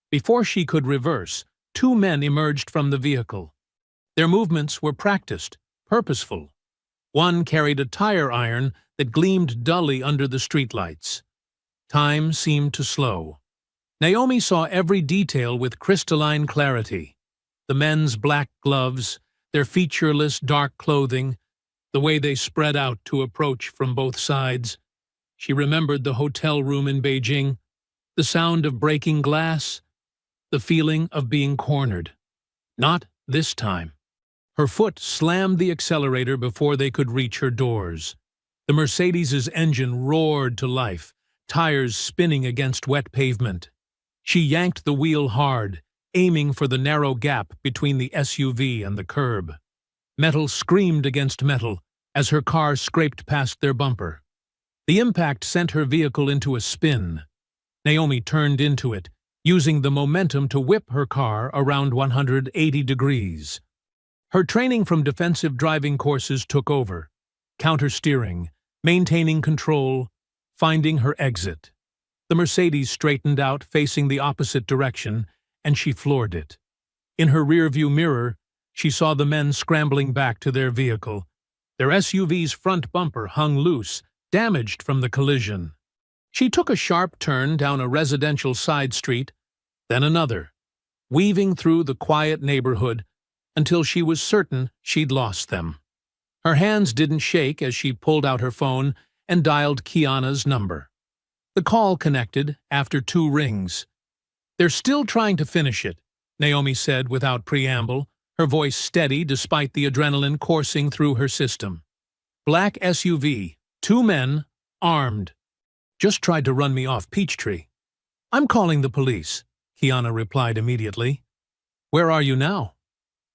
Before she could reverse, 2 men emerged from the vehicle. Their movements were practiced, purposeful. One carried a tire iron that gleamed dully under the streetlights. Time seemed to slow. Naomi saw every detail with crystalline clarity. The men's black gloves, their featureless dark clothing, the way they spread out to approach from both sides. She remembered the hotel room in Beijing, the sound of breaking glass, the feeling of being cornered. Not this time. Her foot slammed the accelerator before they could reach her doors. The Mercedes's engine roared to life, tires spinning against wet pavement. She yanked the wheel hard, aiming for the narrow gap between the SUV and the curb. Metal screamed against metal as her car scraped past their bumper. The impact sent her vehicle into a spin. Naomi turned into it, using the momentum to whip her car around 180 degrees. Her training from defensive driving courses took over, counter-steering, maintaining control, finding her exit. The Mercedes straightened out, facing the opposite direction, and she floored it. In her rearview mirror, she saw the men scrambling back to their vehicle. Their SUV's front bumper hung loose, damaged from the collision. She took a sharp turn down a residential side street, then another, weaving through the quiet neighborhood until she was certain she'd lost them. Her hands didn't shake as she pulled out her phone and dialed Kiana's number. The call connected after 2 rings. "They're still trying to finish it," Naomi said without preamble, her voice steady despite the adrenaline coursing through her system. "Black SUV, 2 men, armed. Just tried to run me off Peachtree." "I'm calling the police," Kiana replied immediately. "Where are you now?"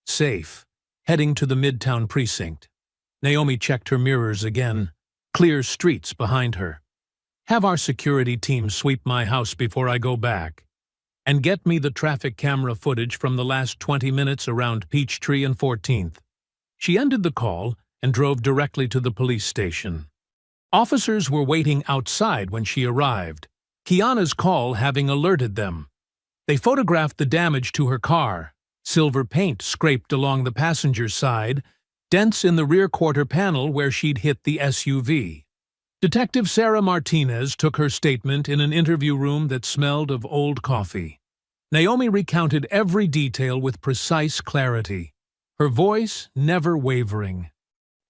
"Safe, heading to the Midtown precinct." Naomi checked her mirrors again. Clear streets behind her. "Have our security team sweep my house before I go back. And get me the traffic camera footage from the last 20 minutes around Peachtree and 14th. She ended the call and drove directly to the police station. Officers were waiting outside when she arrived, Kiana's call having alerted them. They photographed the damage to her car, silver paint scraped along the passenger's side, dents in the rear quarter panel where she'd hit the SUV. Detective Sarah Martinez took her statement in an interview room that smelled of old coffee. Naomi recounted every detail with precise clarity, her voice never wavering.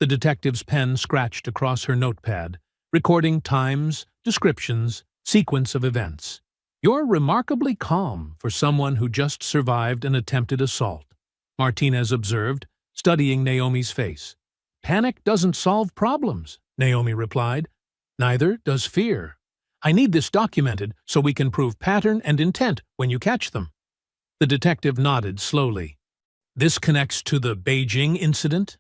The detective's pen scratched across her notepad, recording times, descriptions, sequence of events. "You're remarkably calm for someone who just survived an attempted assault," Martinez observed, studying Naomi's face. "Panic doesn't solve problems," Naomi replied. "Neither does fear. I need this documented so we can prove pattern and intent when you catch them." The detective nodded slowly. "This connects to the Beijing incident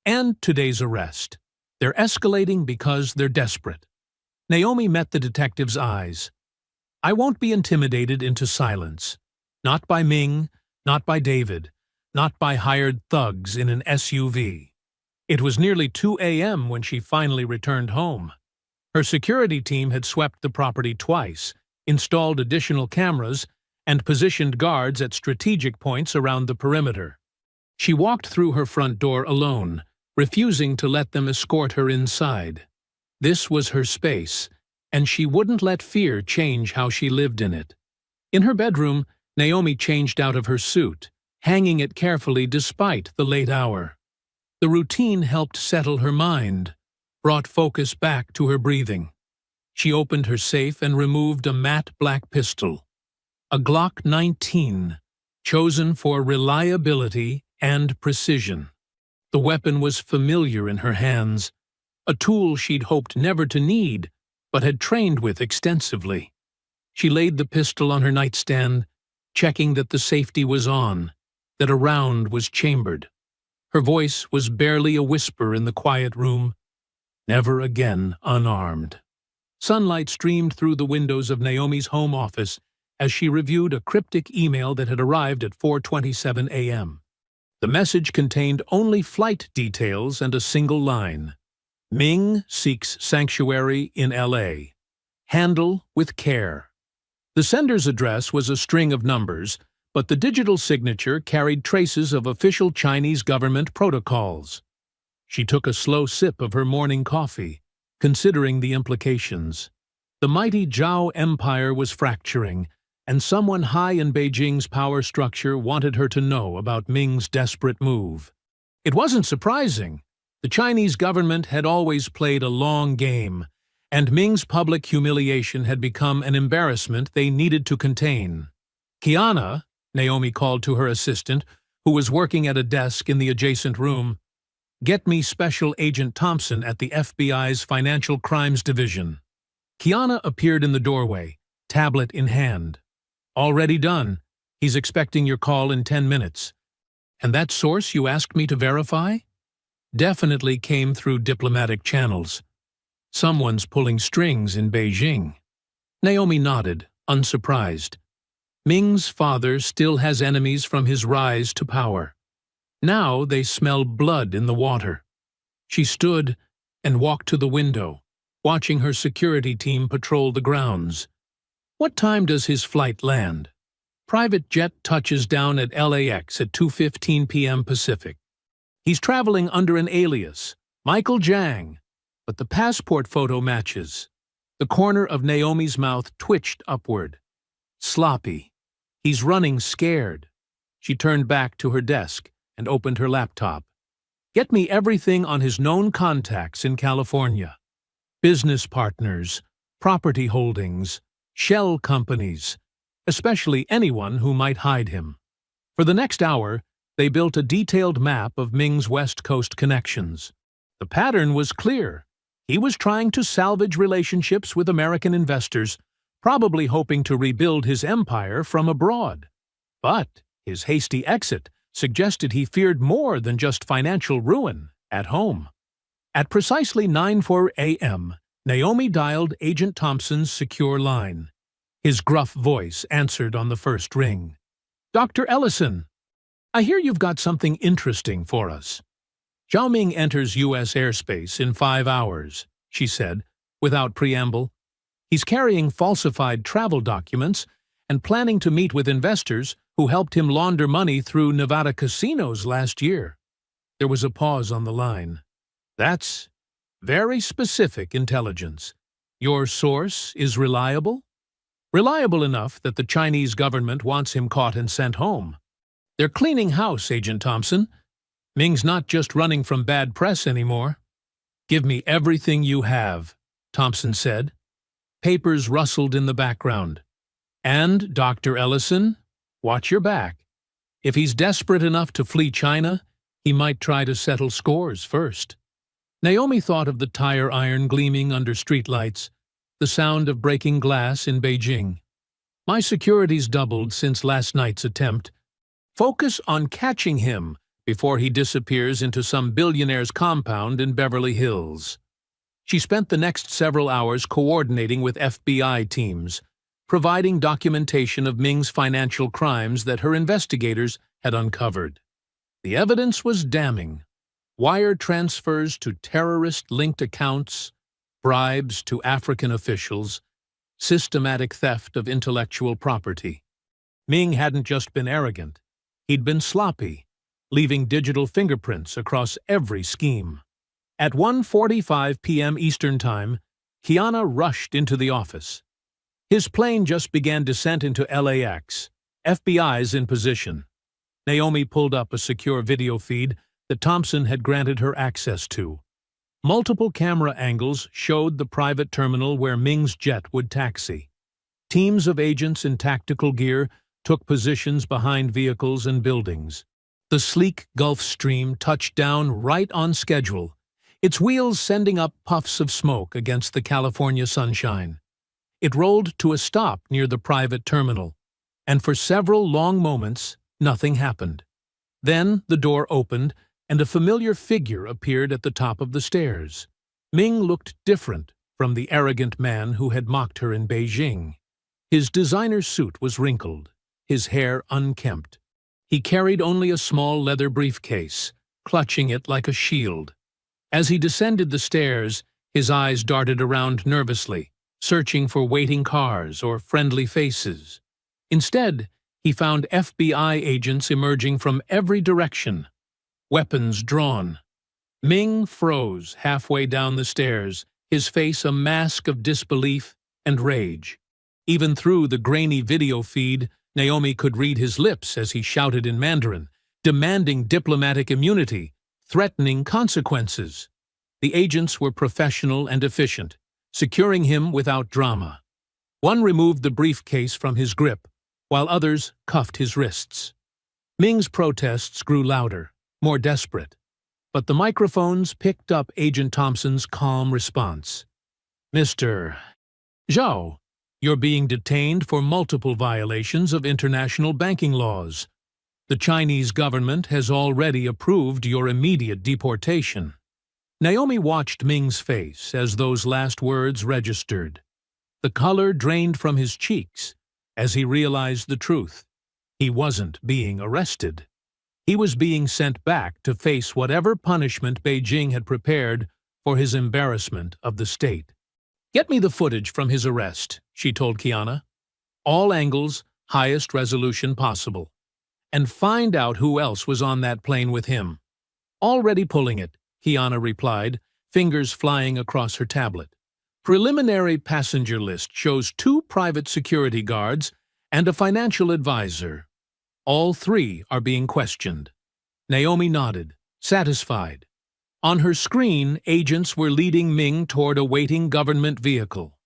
and today's arrest. They're escalating because they're desperate." Naomi met the detective's eyes. "I won't be intimidated into silence. Not by Ming, not by David, not by hired thugs in an SUV." It was nearly 2 a.m. when she finally returned home. Her security team had swept the property twice, installed additional cameras, and positioned guards at strategic points around the perimeter. She walked through her front door alone, refusing to let them escort her inside. This was her space, and she wouldn't let fear change how she lived in it. In her bedroom, Naomi changed out of her suit, hanging it carefully despite the late hour. The routine helped settle her mind, brought focus back to her breathing. She opened her safe and removed a matte black pistol, a Glock 19, chosen for reliability and precision. The weapon was familiar in her hands, a tool she'd hoped never to need, but had trained with extensively. She laid the pistol on her nightstand, checking that the safety was on, that a round was chambered. Her voice was barely a whisper in the quiet room, never again unarmed. Sunlight streamed through the windows of Naomi's home office as she reviewed a cryptic email that had arrived at 4:27 a.m. The message contained only flight details and a single line. "Ming seeks sanctuary in L.A. Handle with care." The sender's address was a string of numbers, but the digital signature carried traces of official Chinese government protocols. She took a slow sip of her morning coffee, considering the implications. The mighty Zhao Empire was fracturing, and someone high in Beijing's power structure wanted her to know about Ming's desperate move. It wasn't surprising. The Chinese government had always played a long game, and Ming's public humiliation had become an embarrassment they needed to contain. "Kiana," Naomi called to her assistant, who was working at a desk in the adjacent room, "get me Special Agent Thompson at the FBI's Financial Crimes Division." Kiana appeared in the doorway, tablet in hand. "Already done. He's expecting your call in 10 minutes. And that source you asked me to verify? Definitely came through diplomatic channels. Someone's pulling strings in Beijing." Naomi nodded, unsurprised. Ming's father still has enemies from his rise to power. Now they smell blood in the water. She stood and walked to the window, watching her security team patrol the grounds. "What time does his flight land?" "Private jet touches down at LAX at 2:15 p.m. Pacific. He's traveling under an alias, Michael Jiang, but the passport photo matches." The corner of Naomi's mouth twitched upward. "Sloppy. He's running scared." She turned back to her desk and opened her laptop. "Get me everything on his known contacts in California. Business partners, property holdings, shell companies, especially anyone who might hide him." For the next hour, they built a detailed map of Ming's West Coast connections. The pattern was clear. He was trying to salvage relationships with American investors, probably hoping to rebuild his empire from abroad. But his hasty exit suggested he feared more than just financial ruin at home. At precisely 9:04 a.m., Naomi dialed Agent Thompson's secure line. His gruff voice answered on the first ring. "Dr. Ellison, I hear you've got something interesting for us." "Zhao Ming enters U.S. airspace in 5 hours, she said, without preamble. "He's carrying falsified travel documents and planning to meet with investors who helped him launder money through Nevada casinos last year." There was a pause on the line. "That's very specific intelligence. Your source is reliable?" "Reliable enough that the Chinese government wants him caught and sent home. They're cleaning house, Agent Thompson. Ming's not just running from bad press anymore." "Give me everything you have," Thompson said. Papers rustled in the background. "And, Dr. Ellison, watch your back. If he's desperate enough to flee China, he might try to settle scores first." Naomi thought of the tire iron gleaming under streetlights, the sound of breaking glass in Beijing. "My security's doubled since last night's attempt. Focus on catching him before he disappears into some billionaire's compound in Beverly Hills." She spent the next several hours coordinating with FBI teams, providing documentation of Ming's financial crimes that her investigators had uncovered. The evidence was damning. Wire transfers to terrorist-linked accounts, bribes to African officials, systematic theft of intellectual property. Ming hadn't just been arrogant. He'd been sloppy, leaving digital fingerprints across every scheme. At 1:45 p.m. Eastern Time, Kiana rushed into the office. His plane just began descent into LAX. FBI's in position. Naomi pulled up a secure video feed that Thompson had granted her access to. Multiple camera angles showed the private terminal where Ming's jet would taxi. Teams of agents in tactical gear took positions behind vehicles and buildings. The sleek Gulf Stream touched down right on schedule, its wheels sending up puffs of smoke against the California sunshine. It rolled to a stop near the private terminal, and for several long moments, nothing happened. Then the door opened, and a familiar figure appeared at the top of the stairs. Ming looked different from the arrogant man who had mocked her in Beijing. His designer suit was wrinkled, his hair unkempt. He carried only a small leather briefcase, clutching it like a shield. As he descended the stairs, his eyes darted around nervously, searching for waiting cars or friendly faces. Instead, he found FBI agents emerging from every direction, weapons drawn. Ming froze halfway down the stairs, his face a mask of disbelief and rage. Even through the grainy video feed, Naomi could read his lips as he shouted in Mandarin, demanding diplomatic immunity, threatening consequences. The agents were professional and efficient, securing him without drama. One removed the briefcase from his grip, while others cuffed his wrists. Ming's protests grew louder, more desperate, but the microphones picked up Agent Thompson's calm response. "Mr. Zhao, you're being detained for multiple violations of international banking laws. The Chinese government has already approved your immediate deportation." Naomi watched Ming's face as those last words registered. The color drained from his cheeks as he realized the truth. He wasn't being arrested. He was being sent back to face whatever punishment Beijing had prepared for his embarrassment of the state. "Get me the footage from his arrest," she told Kiana. "All angles, highest resolution possible. And find out who else was on that plane with him." "Already pulling it," Kiana replied, fingers flying across her tablet. "Preliminary passenger list shows 2 private security guards and a financial advisor. All 3 are being questioned." Naomi nodded, satisfied. On her screen, agents were leading Ming toward a waiting government vehicle.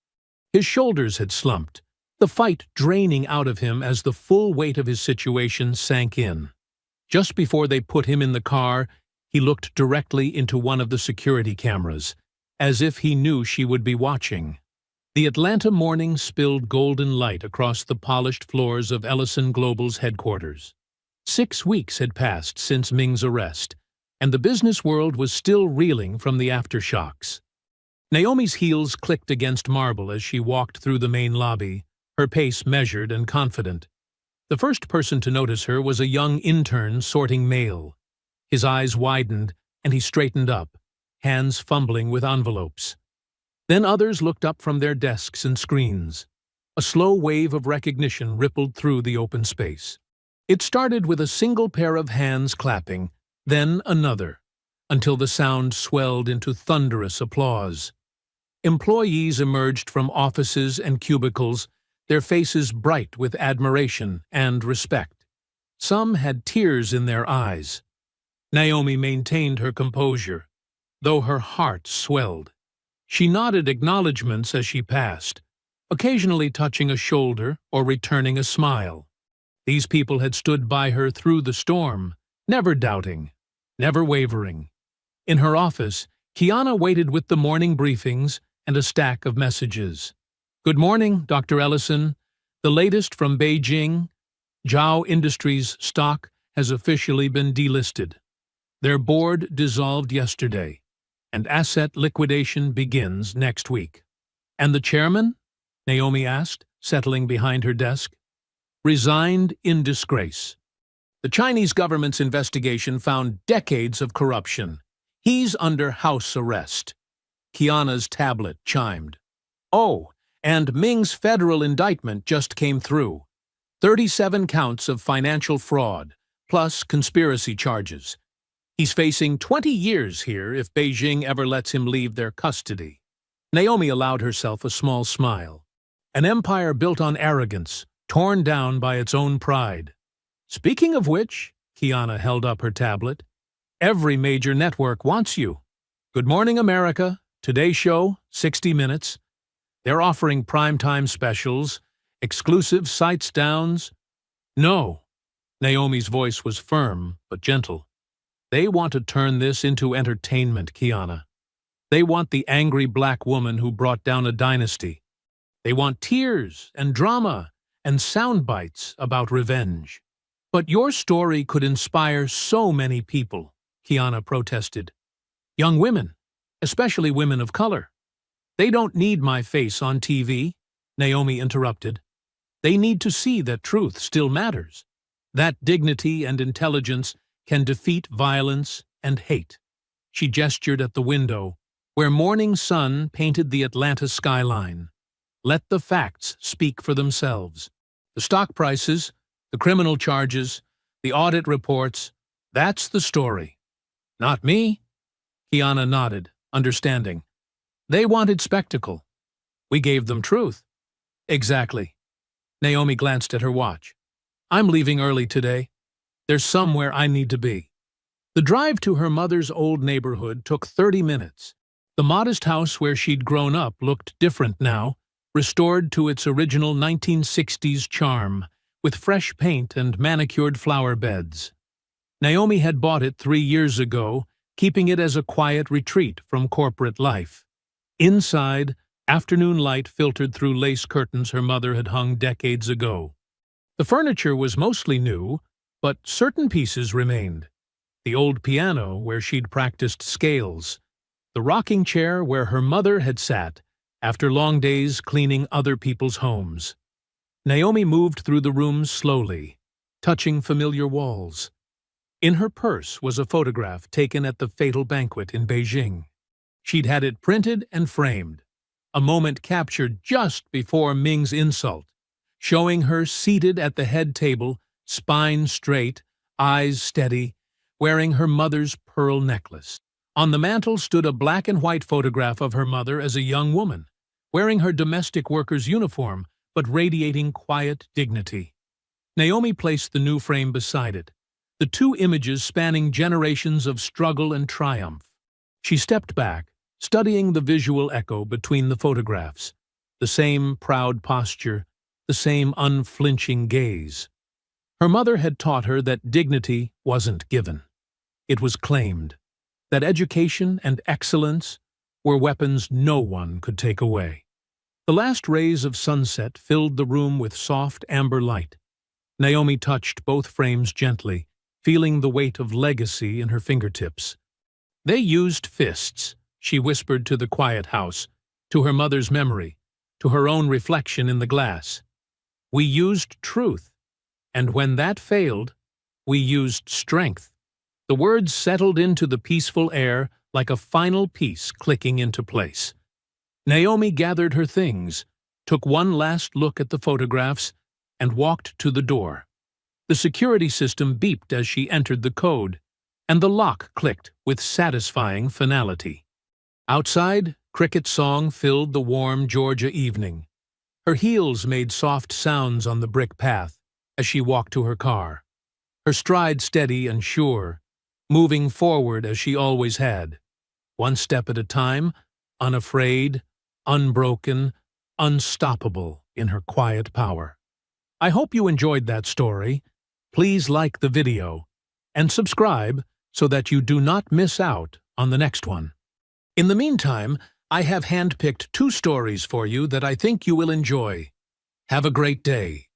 His shoulders had slumped, the fight draining out of him as the full weight of his situation sank in. Just before they put him in the car, he looked directly into one of the security cameras, as if he knew she would be watching. The Atlanta morning spilled golden light across the polished floors of Ellison Global's headquarters. 6 weeks had passed since Ming's arrest, and the business world was still reeling from the aftershocks. Naomi's heels clicked against marble as she walked through the main lobby, her pace measured and confident. The first person to notice her was a young intern sorting mail. His eyes widened, and he straightened up, hands fumbling with envelopes. Then others looked up from their desks and screens. A slow wave of recognition rippled through the open space. It started with a single pair of hands clapping, then another, until the sound swelled into thunderous applause. Employees emerged from offices and cubicles, their faces bright with admiration and respect. Some had tears in their eyes. Naomi maintained her composure, though her heart swelled. She nodded acknowledgments as she passed, occasionally touching a shoulder or returning a smile. These people had stood by her through the storm, never doubting, never wavering. In her office, Kiana waited with the morning briefings and a stack of messages. "Good morning, Dr. Ellison. The latest from Beijing. Zhao Industries stock has officially been delisted. Their board dissolved yesterday, and asset liquidation begins next week." "And the chairman?" Naomi asked, settling behind her desk. "Resigned in disgrace. The Chinese government's investigation found decades of corruption. He's under house arrest." Kiana's tablet chimed. "Oh, and Ming's federal indictment just came through. 37 counts of financial fraud, plus conspiracy charges. He's facing 20 years here if Beijing ever lets him leave their custody." Naomi allowed herself a small smile. An empire built on arrogance, torn down by its own pride. "Speaking of which," Kiana held up her tablet, "every major network wants you. Good Morning America, Today Show, 60 Minutes. They're offering primetime specials, exclusive sites downs." "No." Naomi's voice was firm but gentle. "They want to turn this into entertainment, Kiana. They want the angry black woman who brought down a dynasty. They want tears and drama and sound bites about revenge." "But your story could inspire so many people," Kiana protested. "Young women, especially women of color." "They don't need my face on TV," Naomi interrupted. "They need to see that truth still matters. That dignity and intelligence can defeat violence and hate." She gestured at the window, where morning sun painted the Atlanta skyline. "Let the facts speak for themselves. The stock prices, the criminal charges, the audit reports, that's the story." "Not me." Kiana nodded, understanding. "They wanted spectacle. We gave them truth." "Exactly." Naomi glanced at her watch. "I'm leaving early today. There's somewhere I need to be." The drive to her mother's old neighborhood took 30 minutes. The modest house where she'd grown up looked different now, restored to its original 1960s charm, with fresh paint and manicured flower beds. Naomi had bought it 3 years ago, keeping it as a quiet retreat from corporate life. Inside, afternoon light filtered through lace curtains her mother had hung decades ago. The furniture was mostly new, but certain pieces remained. The old piano where she'd practiced scales, the rocking chair where her mother had sat after long days cleaning other people's homes. Naomi moved through the rooms slowly, touching familiar walls. In her purse was a photograph taken at the fatal banquet in Beijing. She'd had it printed and framed, a moment captured just before Ming's insult, showing her seated at the head table, spine straight, eyes steady, wearing her mother's pearl necklace. On the mantel stood a black and white photograph of her mother as a young woman, wearing her domestic worker's uniform but radiating quiet dignity. Naomi placed the new frame beside it, the two images spanning generations of struggle and triumph. She stepped back, studying the visual echo between the photographs, the same proud posture, the same unflinching gaze. Her mother had taught her that dignity wasn't given. It was claimed, that education and excellence were weapons no one could take away. The last rays of sunset filled the room with soft amber light. Naomi touched both frames gently, feeling the weight of legacy in her fingertips. "They used fists," she whispered to the quiet house, to her mother's memory, to her own reflection in the glass. "We used truth, and when that failed, we used strength." The words settled into the peaceful air like a final piece clicking into place. Naomi gathered her things, took one last look at the photographs, and walked to the door. The security system beeped as she entered the code, and the lock clicked with satisfying finality. Outside, cricket song filled the warm Georgia evening. Her heels made soft sounds on the brick path as she walked to her car, her stride steady and sure, moving forward as she always had, one step at a time, unafraid, unbroken, unstoppable in her quiet power. I hope you enjoyed that story. Please like the video and subscribe so that you do not miss out on the next one. In the meantime, I have handpicked 2 stories for you that I think you will enjoy. Have a great day.